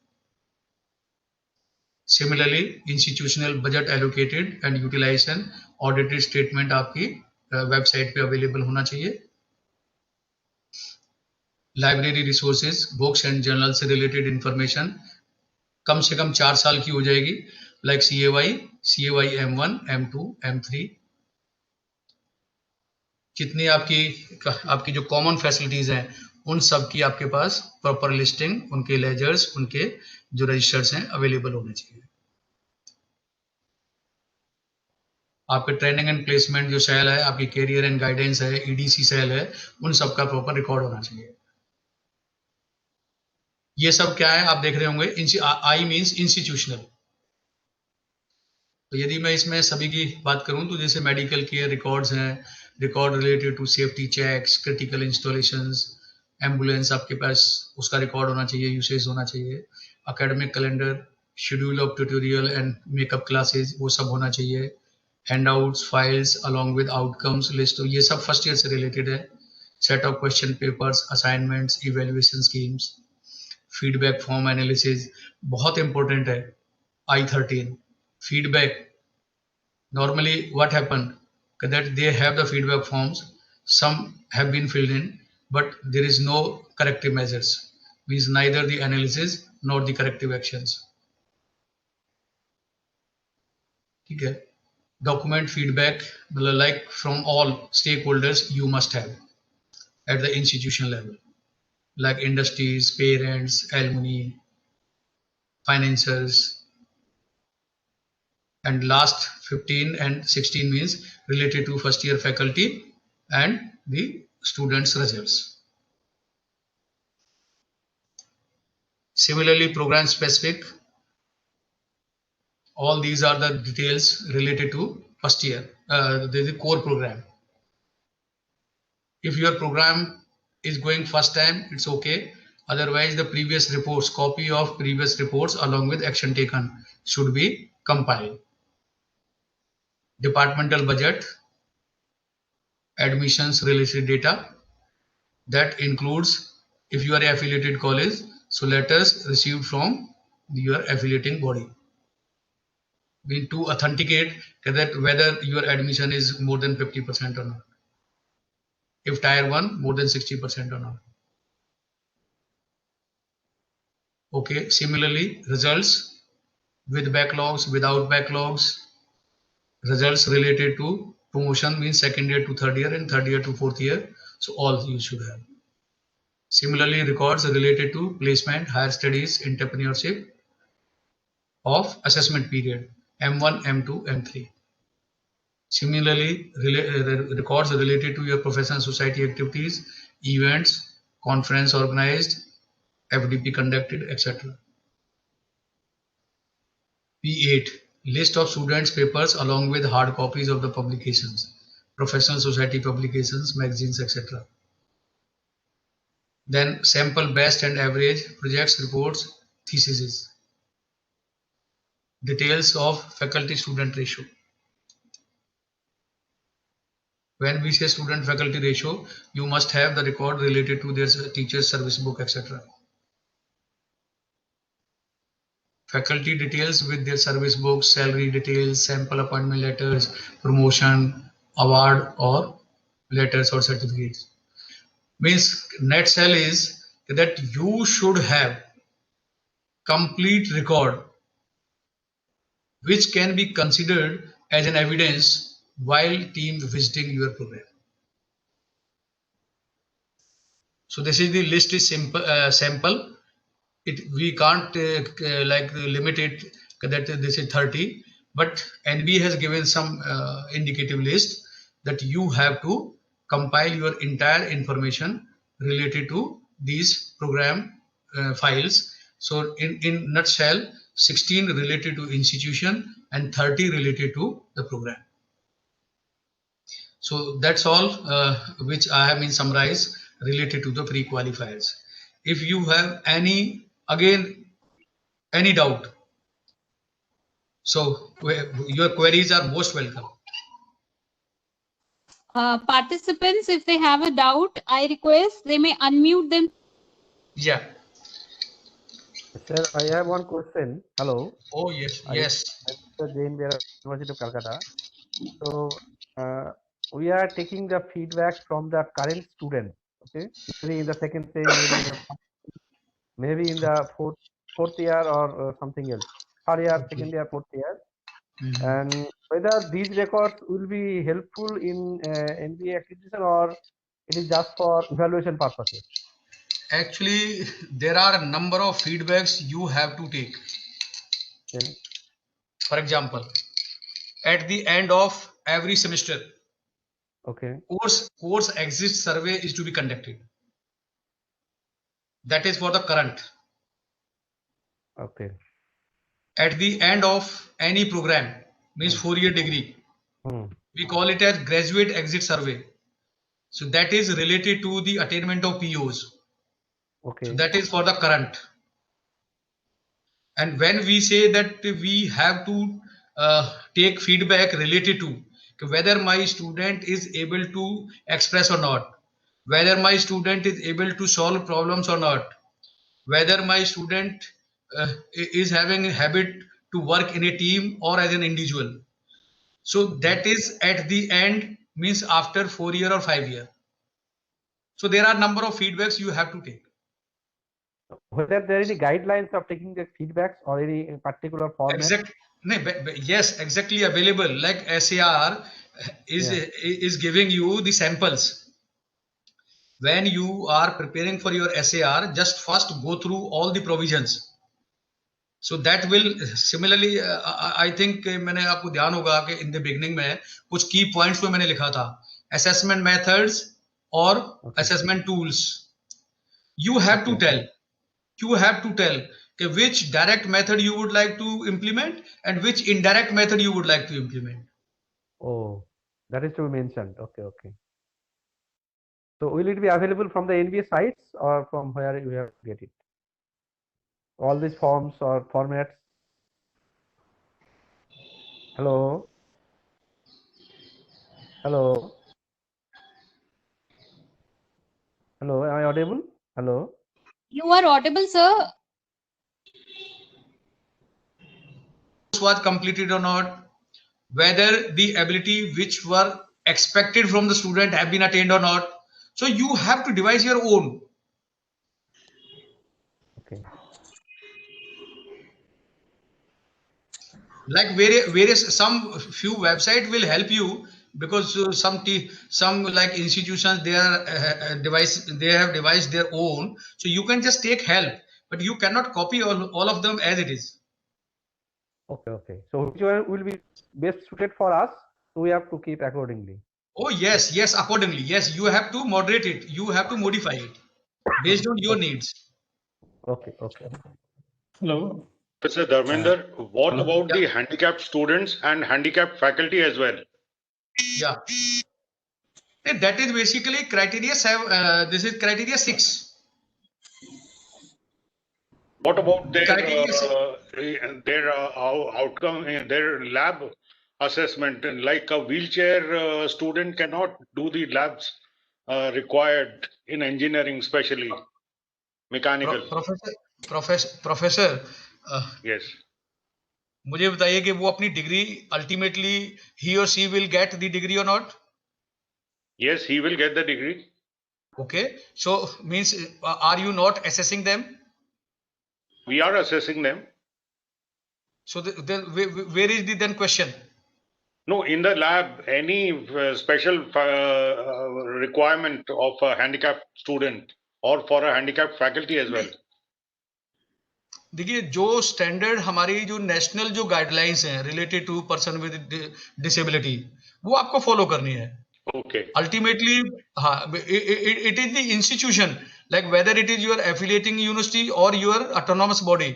Similarly institutional budget allocated and utilization audited statement आपकी वेबसाइट पे अवेलेबल होना चाहिए। Library resources, books and journal से रिलेटेड इंफॉर्मेशन कम से कम 4 साल की हो जाएगी, like CAY M1, M2, M3। जितनी आपकी जो कॉमन फैसिलिटीज हैं, उन सब की आपके पास प्रॉपर लिस्टिंग, उनके लेजर्स, उनके जो रजिस्टर्स हैं अवेलेबल होने चाहिए। आपके ट्रेनिंग एंड प्लेसमेंट जो सेल है, आपकी कैरियर एंड गाइडेंस है, EDC सेल है, उन सब का प्रॉपर रिकॉर्ड होना चाहिए। ये सब क्या है आप देख रहे होंगे, I मींस इंस्टीट्यूशनल। तो यदि मैं इसमें सभी की बात करूं तो जैसे मेडिकल केयर रिकॉर्ड्स हैं, record related to safety checks, critical installations, ambulance आपके पास उसका रिकॉर्ड होना चाहिए, यूसेज होना चाहिए। Academic calendar, schedule of tutorial and makeup classes, वो सब होना चाहिए। Handouts, files along with outcomes list, ये सब फर्स्ट ईयर से रिलेटेड है। Set of question papers, assignments, evaluation schemes, feedback form analysis, बहुत इंपॉर्टेंट है। I13 feedback. Normally what happened that they have the feedback forms, some have been filled in, but there is no corrective measures, means neither the analysis nor the corrective actions. ठीक है। Document feedback like from all stakeholders you must have at the institution level, like industries, parents, alumni, financiers. And last 15 and 16 means related to first year faculty and the students' results. Similarly, program specific, all these are the details related to first year, the core program. If your program is going first time, it's okay. Otherwise, the previous reports, copy of previous reports along with action taken should be compiled. Departmental budget, admissions related data, that includes if you are an affiliated college, so letters received from your affiliating body. We need to authenticate that whether your admission is more than 50% or not. If tier 1, more than 60% or not. Okay, similarly, results with backlogs, without backlogs, results related to promotion means second year to third year and third year to fourth year, so all you should have. Similarly, records related to placement, higher studies, entrepreneurship of assessment period M1, M2, M3. Similarly, records related to your professional society activities, events, conference organized, FDP conducted, etc. P8, list of students' papers along with hard copies of the publications, professional society publications, magazines, etc. Then sample best and average, projects, reports, theses. Details of faculty-student ratio. When we say student faculty ratio, you must have the record related to their teacher's service book, etc. Faculty details with their service books, salary details, sample appointment letters, promotion, award, or letters or certificates. Means nutshell is that you should have complete record which can be considered as an evidence while team visiting your program. So this is the list is simple sample. We can't limit it that this is 30, but NB has given some indicative list that you have to compile your entire information related to these program files. So in nutshell, 16 related to institution and 30 related to the program. So that's all which I have been summarized related to the pre-qualifiers. If you have any doubt, so your queries are most welcome. Participants, if they have a doubt, I request they may unmute them. Yeah. Sir, I have one question. Hello. Oh yes, I yes. am Mr. Jain Bera, University of Calcutta. So we are taking the feedback from the current student. Okay, usually in the second stage, maybe in the fourth year or something else. Third year, Okay. second year, fourth year, Mhm. and whether these records will be helpful in NBA acquisition or it is just for evaluation purposes. Actually, there are a number of feedbacks you have to take. Okay. For example, at the end of every semester, Okay. course exit survey is to be conducted. That is for the current. Okay. At the end of any program, means 4-year degree, we call it as graduate exit survey. So that is related to the attainment of POs. Okay. So that is for the current. And when we say that we have to take feedback related to whether my student is able to express or not, whether my student is able to solve problems or not, whether my student is having a habit to work in a team or as an individual. So that is at the end, means after 4 year or 5 year. So there are number of feedbacks you have to take. Whether there are any guidelines of taking the feedbacks or any particular format? Yes, exactly available. Like SAR is giving you the samples. When you are preparing for your SAR, just first go through all the provisions. So that will similarly, I think मैंने आपको ध्यान होगा कि in the beginning में कुछ key points को मैंने लिखा था. Assessment methods or assessment tools. You have to tell. You have to tell which direct method you would like to implement and which indirect method you would like to implement. Oh, that is to be mentioned. Okay, okay. So will it be available from the NBA sites or from where you have to get it? All these forms or formats? Hello? Hello? Hello, am I audible? Hello? You are audible, sir. Was completed or not, whether the ability which were expected from the student have been attained or not. So you have to devise your own. Okay. Like various some few website will help you because some like institutions they are they have devised their own, so you can just take help, but you cannot copy all of them as it is. Okay, okay. So which one will be best suited for us? So we have to keep accordingly. Oh yes, accordingly. Yes, you have to moderate it. You have to modify it based on your needs. Okay, okay. Hello. Mr. Dharmender, what about the handicapped students and handicapped faculty as well? Yeah. That is basically criteria 7. This is criteria 6. What about their outcome, their lab assessment. And like a wheelchair student cannot do the labs required in engineering, especially mechanical. Professor Yes. मुझे बताइए कि वो अपनी degree ultimately ही और she will get the degree और not? Yes, he will get the degree. Okay, so means are you not assessing them? We are assessing them. So then where is the then question? No, in the lab, any special requirement of a handicapped student or for a handicapped faculty as well. देखिए जो standard हमारी जो national जो guidelines हैं related to person with disability वो आपको follow करनी है. Okay. Ultimately, it is the institution, like whether it is your affiliating university or your autonomous body,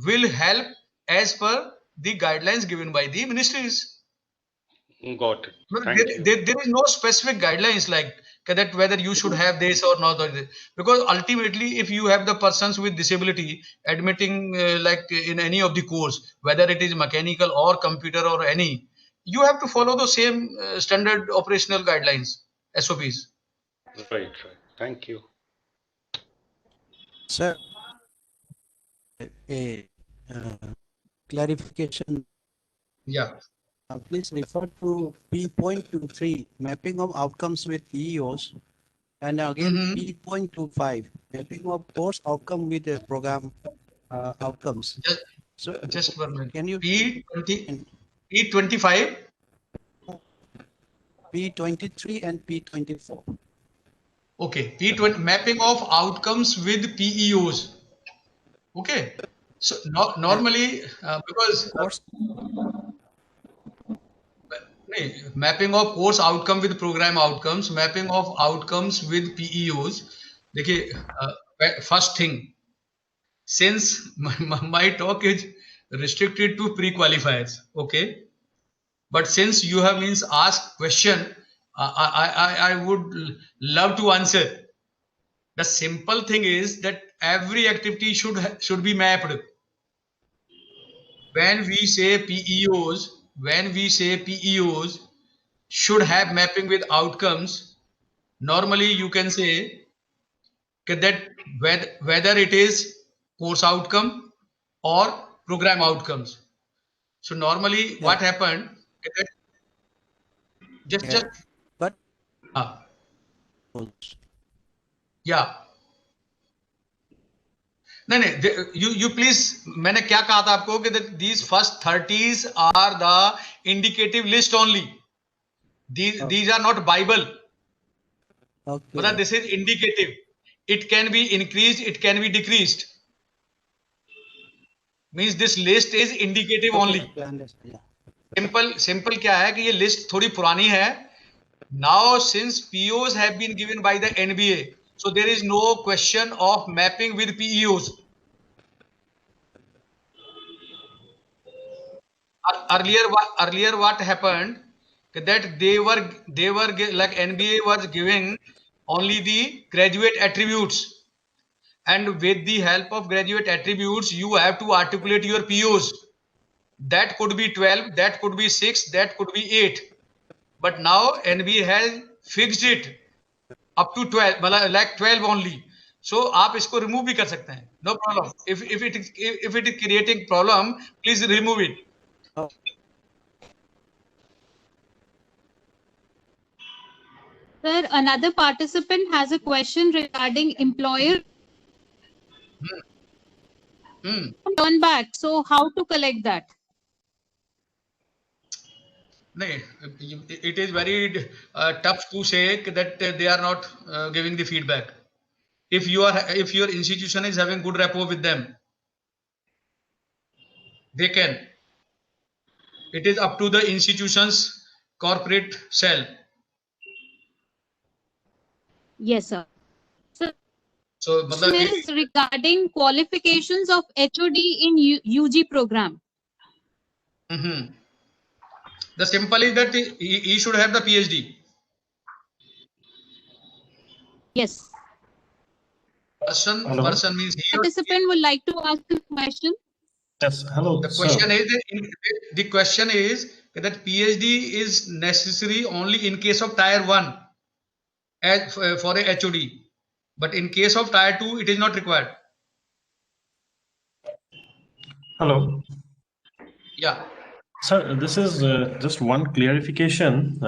will help as per the guidelines given by the ministries. Got it. Thank you. There is no specific guidelines like that whether you should have this or not, because ultimately if you have the persons with disability admitting like in any of the course, whether it is mechanical or computer or any, you have to follow the same standard operational guidelines, SOPs. Right. Thank you. Sir, a clarification. Yeah. Please refer to P.23, mapping of outcomes with PEOs, and again P.25, mapping of course outcome with the program outcomes. Just 1 minute. Can you P25, P.23 and P.24? okay, P20 mapping of outcomes with PEOs. Okay, so normally because mapping of course outcome with program outcomes, mapping of outcomes with PEOs. देखिए first thing, since my talk is restricted to pre-qualifiers, okay, but since you have asked question, I would love to answer. The simple thing is that every activity should be mapped. When we say PEOs should have mapping with outcomes, normally you can say that whether it is course outcome or program outcomes. So normally what happened, नहीं you please, मैंने क्या कहा था आपको कि these first 30s are the indicative list only. These are not Bible. Okay. But this is indicative. It can be increased, it can be decreased. Means this list is indicative only. Simple क्या है कि ये list थोड़ी पुरानी है. Now since POs have been given by the NBA, so there is no question of mapping with PEOs. Earlier what happened, that they were like NBA was giving only the graduate attributes, and with the help of graduate attributes you have to articulate your POs. That could be 12, that could be 6, that could be 8, but now NBA has fixed it up to 12, like 12 only. So आप इसको remove भी कर सकते हैं, no problem. If it is creating problem, please remove it. Sir, another participant has a question regarding employer turn back. So how to collect that? नहीं, it is very tough to say that they are not giving the feedback. If your institution is having good rapport with them, they can. It is up to the institution's corporate cell. Yes, sir. So is regarding qualifications of HOD in UG program. The simple is that he should have the PhD. Yes. Person means participant would like to ask a question. Yes. Hello. The question is that PhD is necessary only in case of tier 1 as for a HOD, but in case of tier 2 it is not required. Hello. Yeah. Sir, this is just one clarification,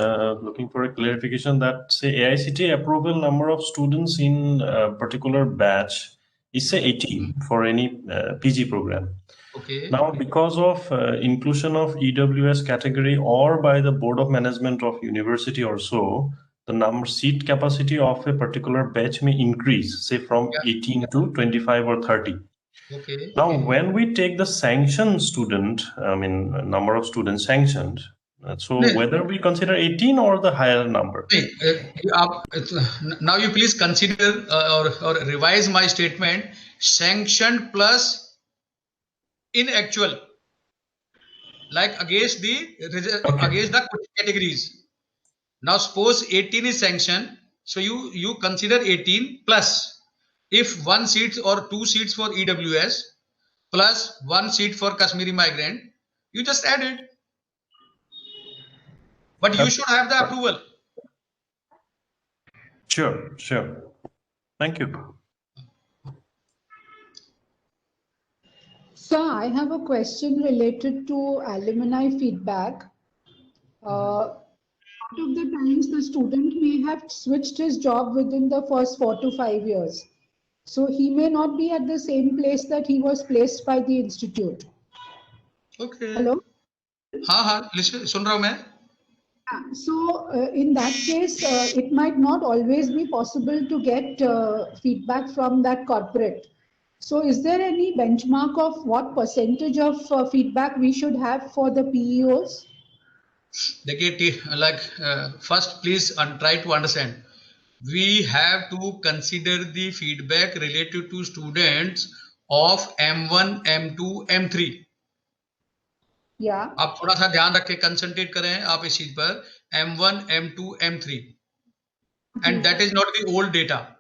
looking for a clarification that say AICTE approval number of students in a particular batch is say 18 for any PG program. Okay. Now, because of inclusion of EWS category or by the Board of Management of university or so, the seat capacity of a particular batch may increase, say from 18 to 25 or 30. Okay. Now, when we take the sanctioned student, I mean, number of students sanctioned, so No. whether we consider 18 or the higher number. Now you please consider or revise my statement. Sanctioned plus in actual, like against the categories. Now suppose 18 is sanctioned, so you consider 18 plus if 1 seat or 2 seats for EWS plus 1 seat for Kashmiri migrant, you just add it. But you should have the approval. Sure, sure. Thank you. Sir, I have a question related to alumni feedback. Part of the times the student may have switched his job within the first 4 to 5 years. So he may not be at the same place that he was placed by the institute. Okay. Hello? हाँ, listen, सुन रहा हूँ मैं. So in that case, it might not always be possible to get feedback from that corporate. So is there any benchmark of what percentage of feedback we should have for the PEOs? First, please try to understand. We have to consider the feedback related to students of M1, M2, M3. Yeah. आप थोड़ा सा ध्यान रख के concentrate करें आप इस चीज पर M1, M2, M3. And that is not the old data.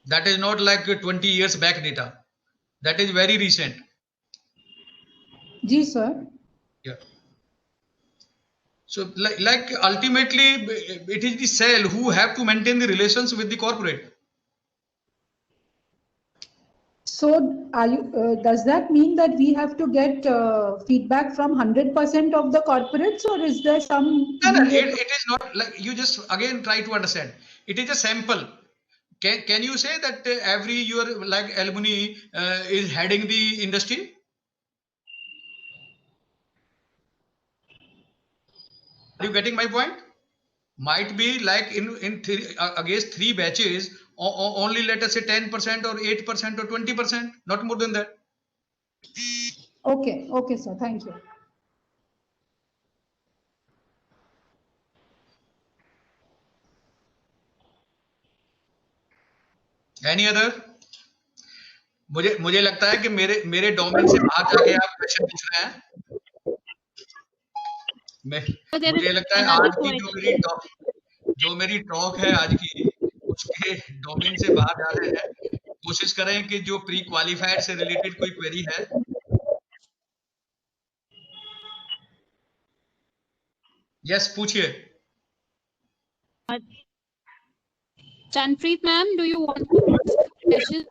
That is not like 20 years back data. That is very recent. Ji, sir. Yeah. So like ultimately it is the cell who have to maintain the relations with the corporate. So are you, does that mean that we have to get feedback from 100% of the corporates, or is there some? No, it is not like, you just again try to understand. It is a sample. Can you say that every your like alumni is heading the industry? Are you getting my point? Might be like in against 3 batches, only let us say 10% or 8% or 20%, not more than that. Okay, okay, sir. Thank you. Any other? मुझे लगता है कि मेरे domain से बाहर जाके आप question पूछ रहे हैं. मुझे लगता है आज की जो मेरी टॉक है आज की, उसके डोमेन से बाहर जा रहे हैं. कोशिश करें कि जो प्री क्वालिफाइड से रिलेटेड कोई क्वेरी है. यस, पूछिए. Chanpreet ma'am, do you want to ask a question?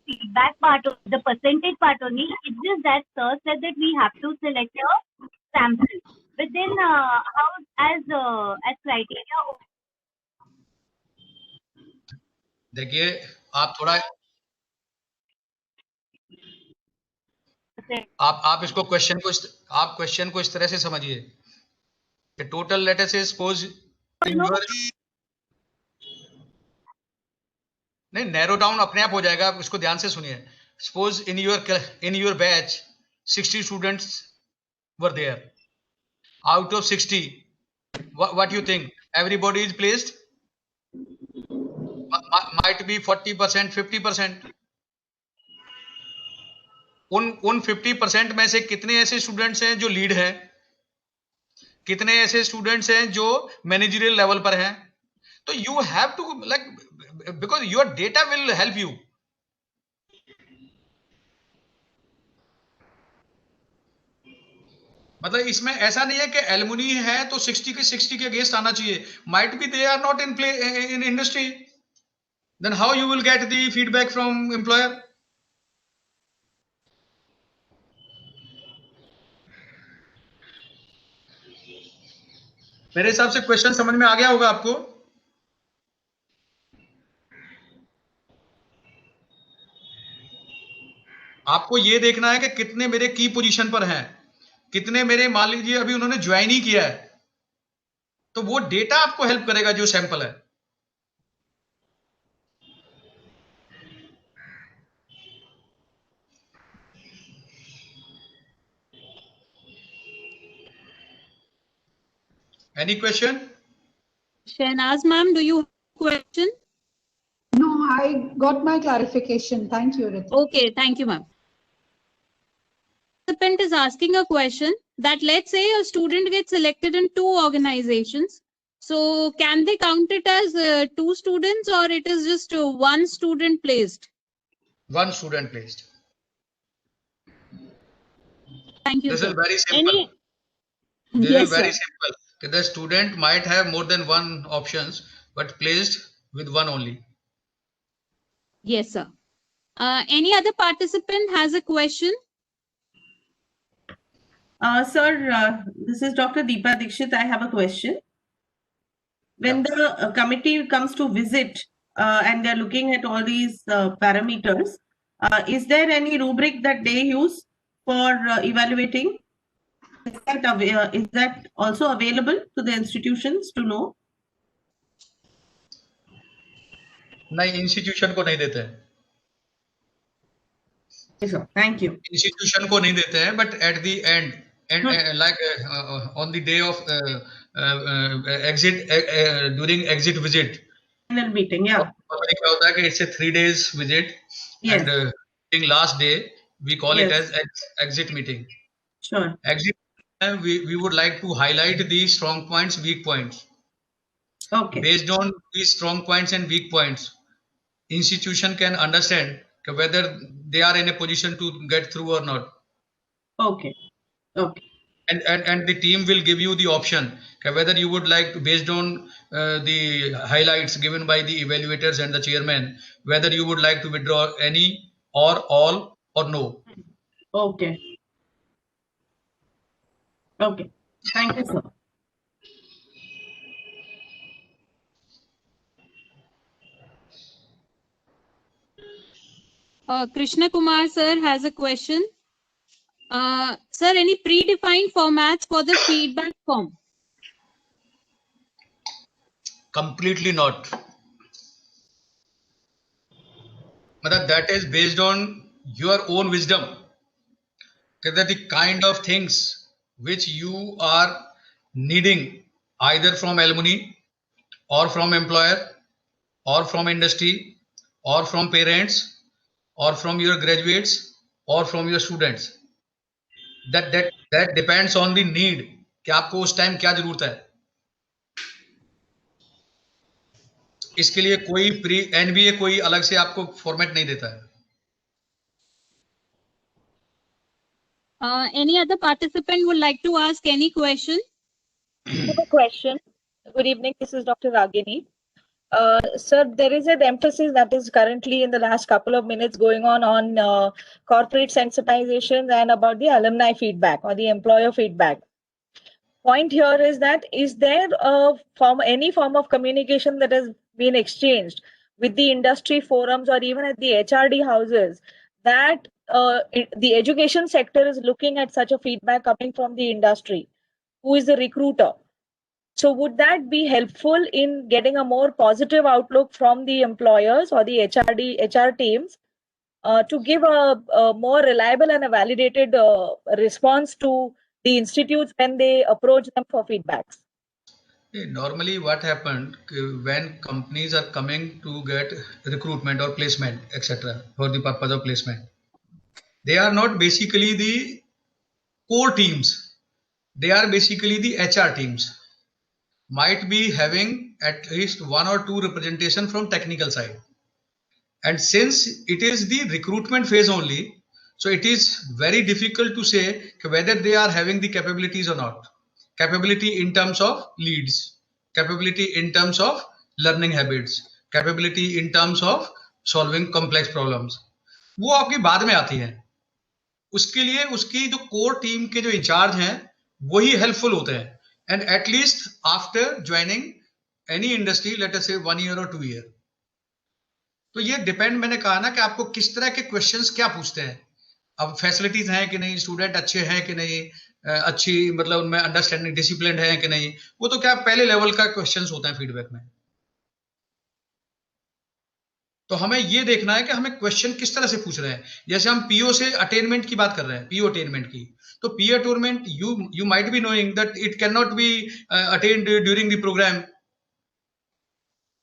Feedback part of the percentage part only. It's just that sir said that we have to select a sample. But then how as criteria? देखिए आप थोड़ा आप इसको question को इस तरह से समझिए कि total let us say suppose in your नहीं नैरो डाउन अपने आप हो जाएगा. आप इसको ध्यान से सुनिए. Suppose in your batch 60 students were there. Out of 60 what you think everybody is placed? Might be 40%, 50%. उन 50% में से कितने ऐसे स्टूडेंट्स हैं जो लीड हैं, कितने ऐसे स्टूडेंट्स हैं जो मैनेजरियल लेवल पर हैं. तो you have to like because your data will help you. मतलब इसमें ऐसा नहीं है कि एलुमनी है तो 60 के अगेंस्ट आना चाहिए. Might be they are not in play in industry, then how you will get the feedback from employer? मेरे हिसाब से क्वेश्चन समझ में आ गया होगा आपको. आपको ये देखना है कि कितने मेरे की पोजीशन पर हैं, कितने मेरे, मान लीजिए अभी उन्होंने ज्वाइन ही किया है, तो वो डेटा आपको हेल्प करेगा जो सैंपल है. Any question? Shahnaz ma'am, do you have a question? No, I got my clarification. Thank you, Ritu. Okay, thank you, ma'am. Participant is asking a question that let's say a student gets selected in 2 organizations. So can they count it as 2 students, or it is just 1 student placed? 1 student placed. Thank you, This sir. is very simple. This Yes, is very sir. simple. The student might have more than 1 options, but placed with 1 only. Yes, sir. Any other participant has a question? Sir, this is Dr. Deepa Dikshit. I have a question. When the committee comes to visit and they're looking at all these parameters, is there any rubric that they use for evaluating? Is that also available to the institutions to know? नहीं, institution को नहीं देते हैं. Thank you. Institution को नहीं देते हैं, but at the end, like on the day of exit, during exit visit, Final meeting, yeah. क्या होता है कि it's a 3 days visit, Yes. and during last day we call it Yes. as exit meeting. Sure. Exit, we would like to highlight the strong points, weak points. Okay. Based on these strong points and weak points, institution can understand whether they are in a position to get through or not. Okay. Okay. And the team will give you the option whether you would like to, based on the highlights given by the evaluators and the chairman, whether you would like to withdraw any or all or no. Okay. Okay. Thank you, sir. Krishna Kumar sir has a question. Sir, any predefined formats for the feedback form? Completely not. But that is based on your own wisdom. That the kind of things which you are needing either from alumni or from employer or from industry or from parents or from your graduates or from your students, that depends on the need कि आपको उस time क्या जरूरत है. इसके लिए कोई NBA कोई अलग से आपको फॉर्मेट नहीं देता है. Any other participant would like to ask any question? I have a question. Good evening. This is Dr. Ragini. Sir, there is an emphasis that is currently in the last couple of minutes going on corporate sensitization and about the alumni feedback or the employer feedback. Point here is that is there any form of communication that has been exchanged with the industry forums or even at the HRD houses that the education sector is looking at such a feedback coming from the industry, who is the recruiter? So would that be helpful in getting a more positive outlook from the employers or the HR teams to give a more reliable and a validated response to the institutes when they approach them for feedbacks? Normally what happened when companies are coming to get recruitment or placement, etc., for the purpose of placement, they are not basically the core teams. They are basically the HR teams. Might be having at least 1 or 2 representation from technical side. And since it is the recruitment phase only, So it is very difficult to say whether they are having the capabilities or not. Capability in terms of leads, capability in terms of learning habits, capability in terms of solving complex problems, वो आपकी बाद में आती है. उसके लिए उसकी जो कोर टीम के जो इंचार्ज हैं वही हेल्पफुल होते हैं. And at least after joining any industry, late us से 1 year or 2 year. तो ये डिपेंड, मैंने कहा ना कि आपको किस तरह के क्वेश्चंस क्या पूछते हैं. अब फैसिलिटीज हैं कि नहीं, स्टूडेंट अच्छे हैं कि नहीं, अच्छी मतलब उनमें अंडरस्टैंडिंग डिसिप्लिन है कि नहीं, वो तो क्या पहले लेवल का क्वेश्चंस होता है फीडबैक में. तो हमें ये देखना है कि हमें क्वेश्चन किस तरह से पूछ रहे हैं. जैसे हम पीओ से अटेनमेंट की बात कर रहे हैं, पीओ अटेनमेंट की, तो PO attainment you might be knowing that it can not be attend during the program.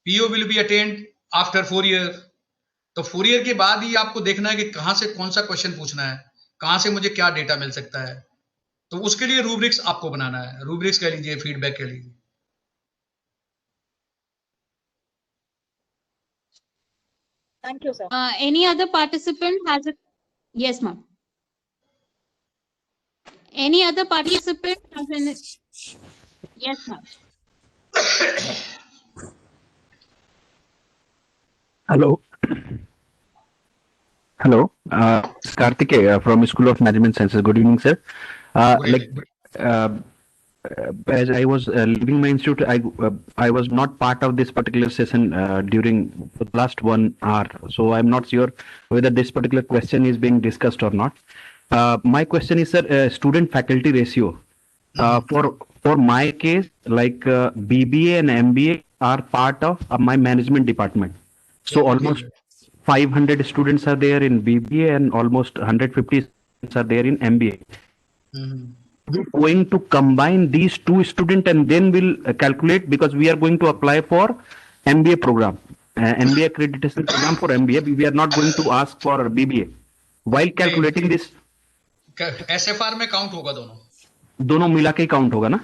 PO will be attend after 4 year. तो 4 year के बाद ही आपको देखना है कि कहां से कौन सा क्वेश्चन पूछना है, कहां से मुझे क्या डेटा मिल सकता है. तो उसके लिए रूब्रिक्स आपको बनाना है, रूब्रिक्स कह लीजिए, फीडबैक कह लीजिए. Thank you, sir. Any other participant has a yes, ma'am. Any other participant has an yes, ma'am. Hello. Hello. Karthik from School of Management Sciences. Good evening, sir. As I was leaving my institute, I was not part of this particular session during the last 1 hour, so I'm not sure whether this particular question is being discussed or not. My question is, sir, student faculty ratio. For my case, like BBA and MBA are part of my management department. So almost 500 students are there in BBA and almost 150 students are there in MBA. We're going to combine these 2 students and then we'll calculate, because we are going to apply for MBA program, MBA accreditation program for MBA. We are not going to ask for BBA. While calculating this, SFR में count होगा दोनों मिला के count होगा ना?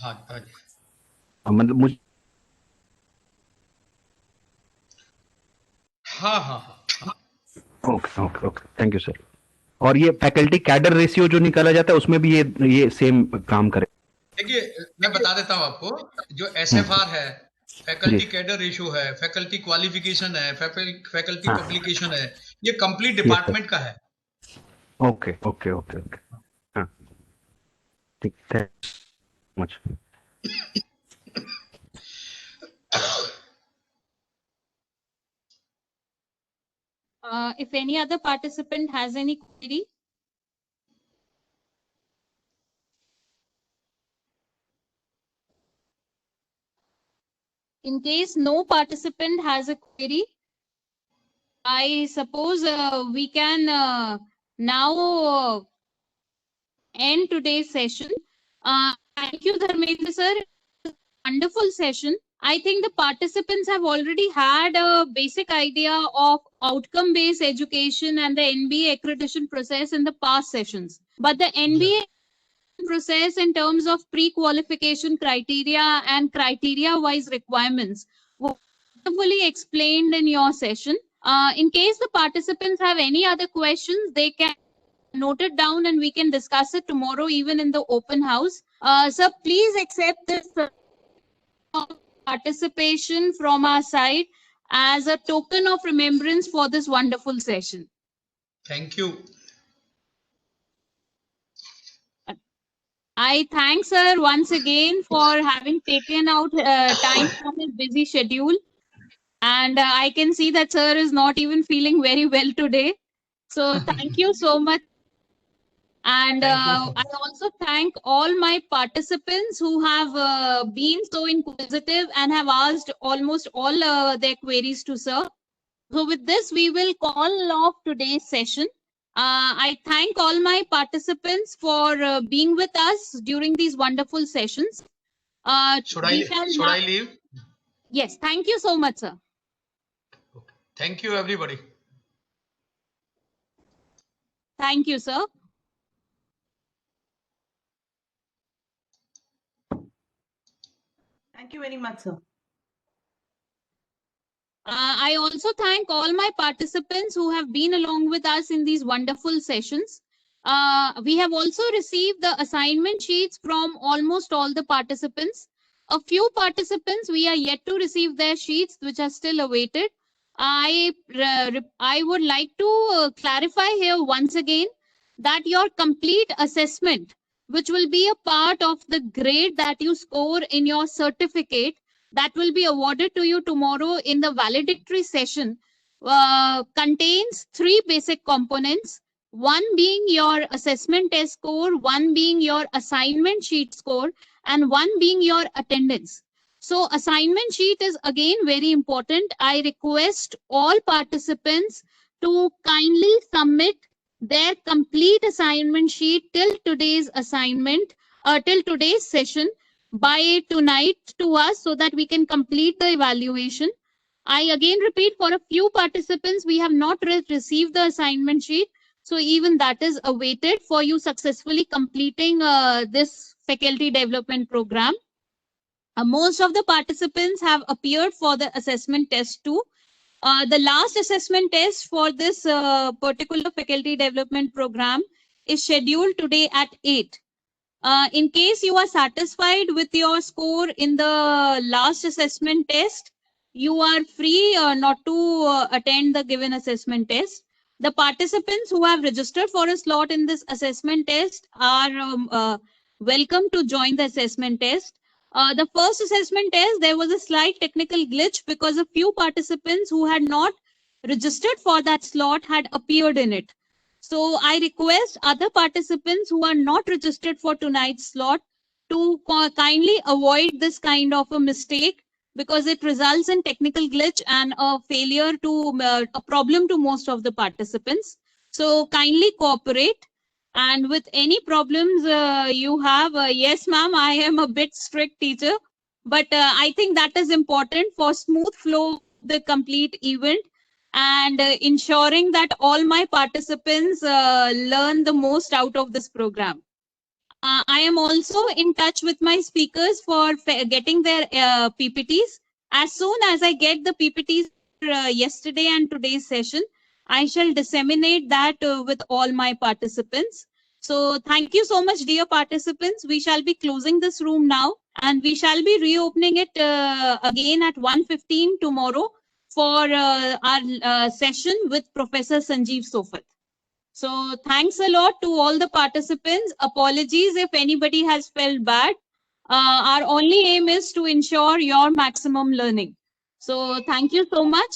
हाँ, मतलब मुझे हाँ. Okay, thank you sir. और ये फैकल्टी कैडर रेशियो जो निकाला जाता है उसमें भी ये सेम काम करे? देखिए, मैं बता देता हूँ आपको, जो SFR है, फैकल्टी कैडर रेशियो है, फैकल्टी क्वालिफिकेशन है, फैकल्टी पब्लिकेशन है, ये कंप्लीट डिपार्टमेंट का है. ओके. हाँ, ठीक, thanks much. If any other participant has any query. In case no participant has a query, I suppose we can now end today's session. Thank you, Dharmendra sir. Wonderful session. I think the participants have already had a basic idea of outcome-based education and the NBA accreditation process in the past sessions. But the NBA process in terms of pre-qualification criteria and criteria-wise requirements were fully explained in your session. In case the participants have any other questions, they can note it down and we can discuss it tomorrow even in the open house. Sir, please accept this participation from our side as a token of remembrance for this wonderful session. Thank you. I thank sir once again for having taken out time from his busy schedule. And I can see that sir is not even feeling very well today. So thank you so much. And I also thank all my participants who have been so inquisitive and have asked almost all their queries to sir. So with this, we will call off today's session. I thank all my participants for being with us during these wonderful sessions. Should I leave? Yes, thank you so much, sir. Thank you, everybody. Thank you, sir. Thank you very much, sir. I also thank all my participants who have been along with us in these wonderful sessions. We have also received the assignment sheets from almost all the participants. A few participants, we are yet to receive their sheets, which are still awaited. I would like to clarify here once again that your complete assessment, which will be a part of the grade that you score in your certificate, that will be awarded to you tomorrow in the valedictory session, contains three basic components. One being your assessment test score, one being your assignment sheet score, and one being your attendance. So assignment sheet is again very important. I request all participants to kindly submit their complete assignment sheet till today's till today's session by tonight to us, so that we can complete the evaluation. I again repeat, for a few participants, we have not received the assignment sheet. So even that is awaited for you successfully completing this faculty development program. Most of the participants have appeared for the assessment test too. The last assessment test for this particular faculty development program is scheduled today at 8. In case you are satisfied with your score in the last assessment test, you are free not to attend the given assessment test. The participants who have registered for a slot in this assessment test are welcome to join the assessment test. The first assessment test, there was a slight technical glitch because a few participants who had not registered for that slot had appeared in it. So I request other participants who are not registered for tonight's slot to kindly avoid this kind of a mistake, because it results in technical glitch and a failure to a problem to most of the participants. So kindly cooperate, and with any problems you have, yes ma'am, I am a bit strict teacher, but I think that is important for smooth flow of the complete event, and ensuring that all my participants learn the most out of this program. I am also in touch with my speakers for getting their PPTs. As soon as I get the PPTs yesterday and today's session, I shall disseminate that with all my participants. So thank you so much, dear participants. We shall be closing this room now, and we shall be reopening it again at 1:15 tomorrow for our session with Professor Sanjeev Sofat. So thanks a lot to all the participants. Apologies if anybody has felt bad. Our only aim is to ensure your maximum learning. So thank you so much.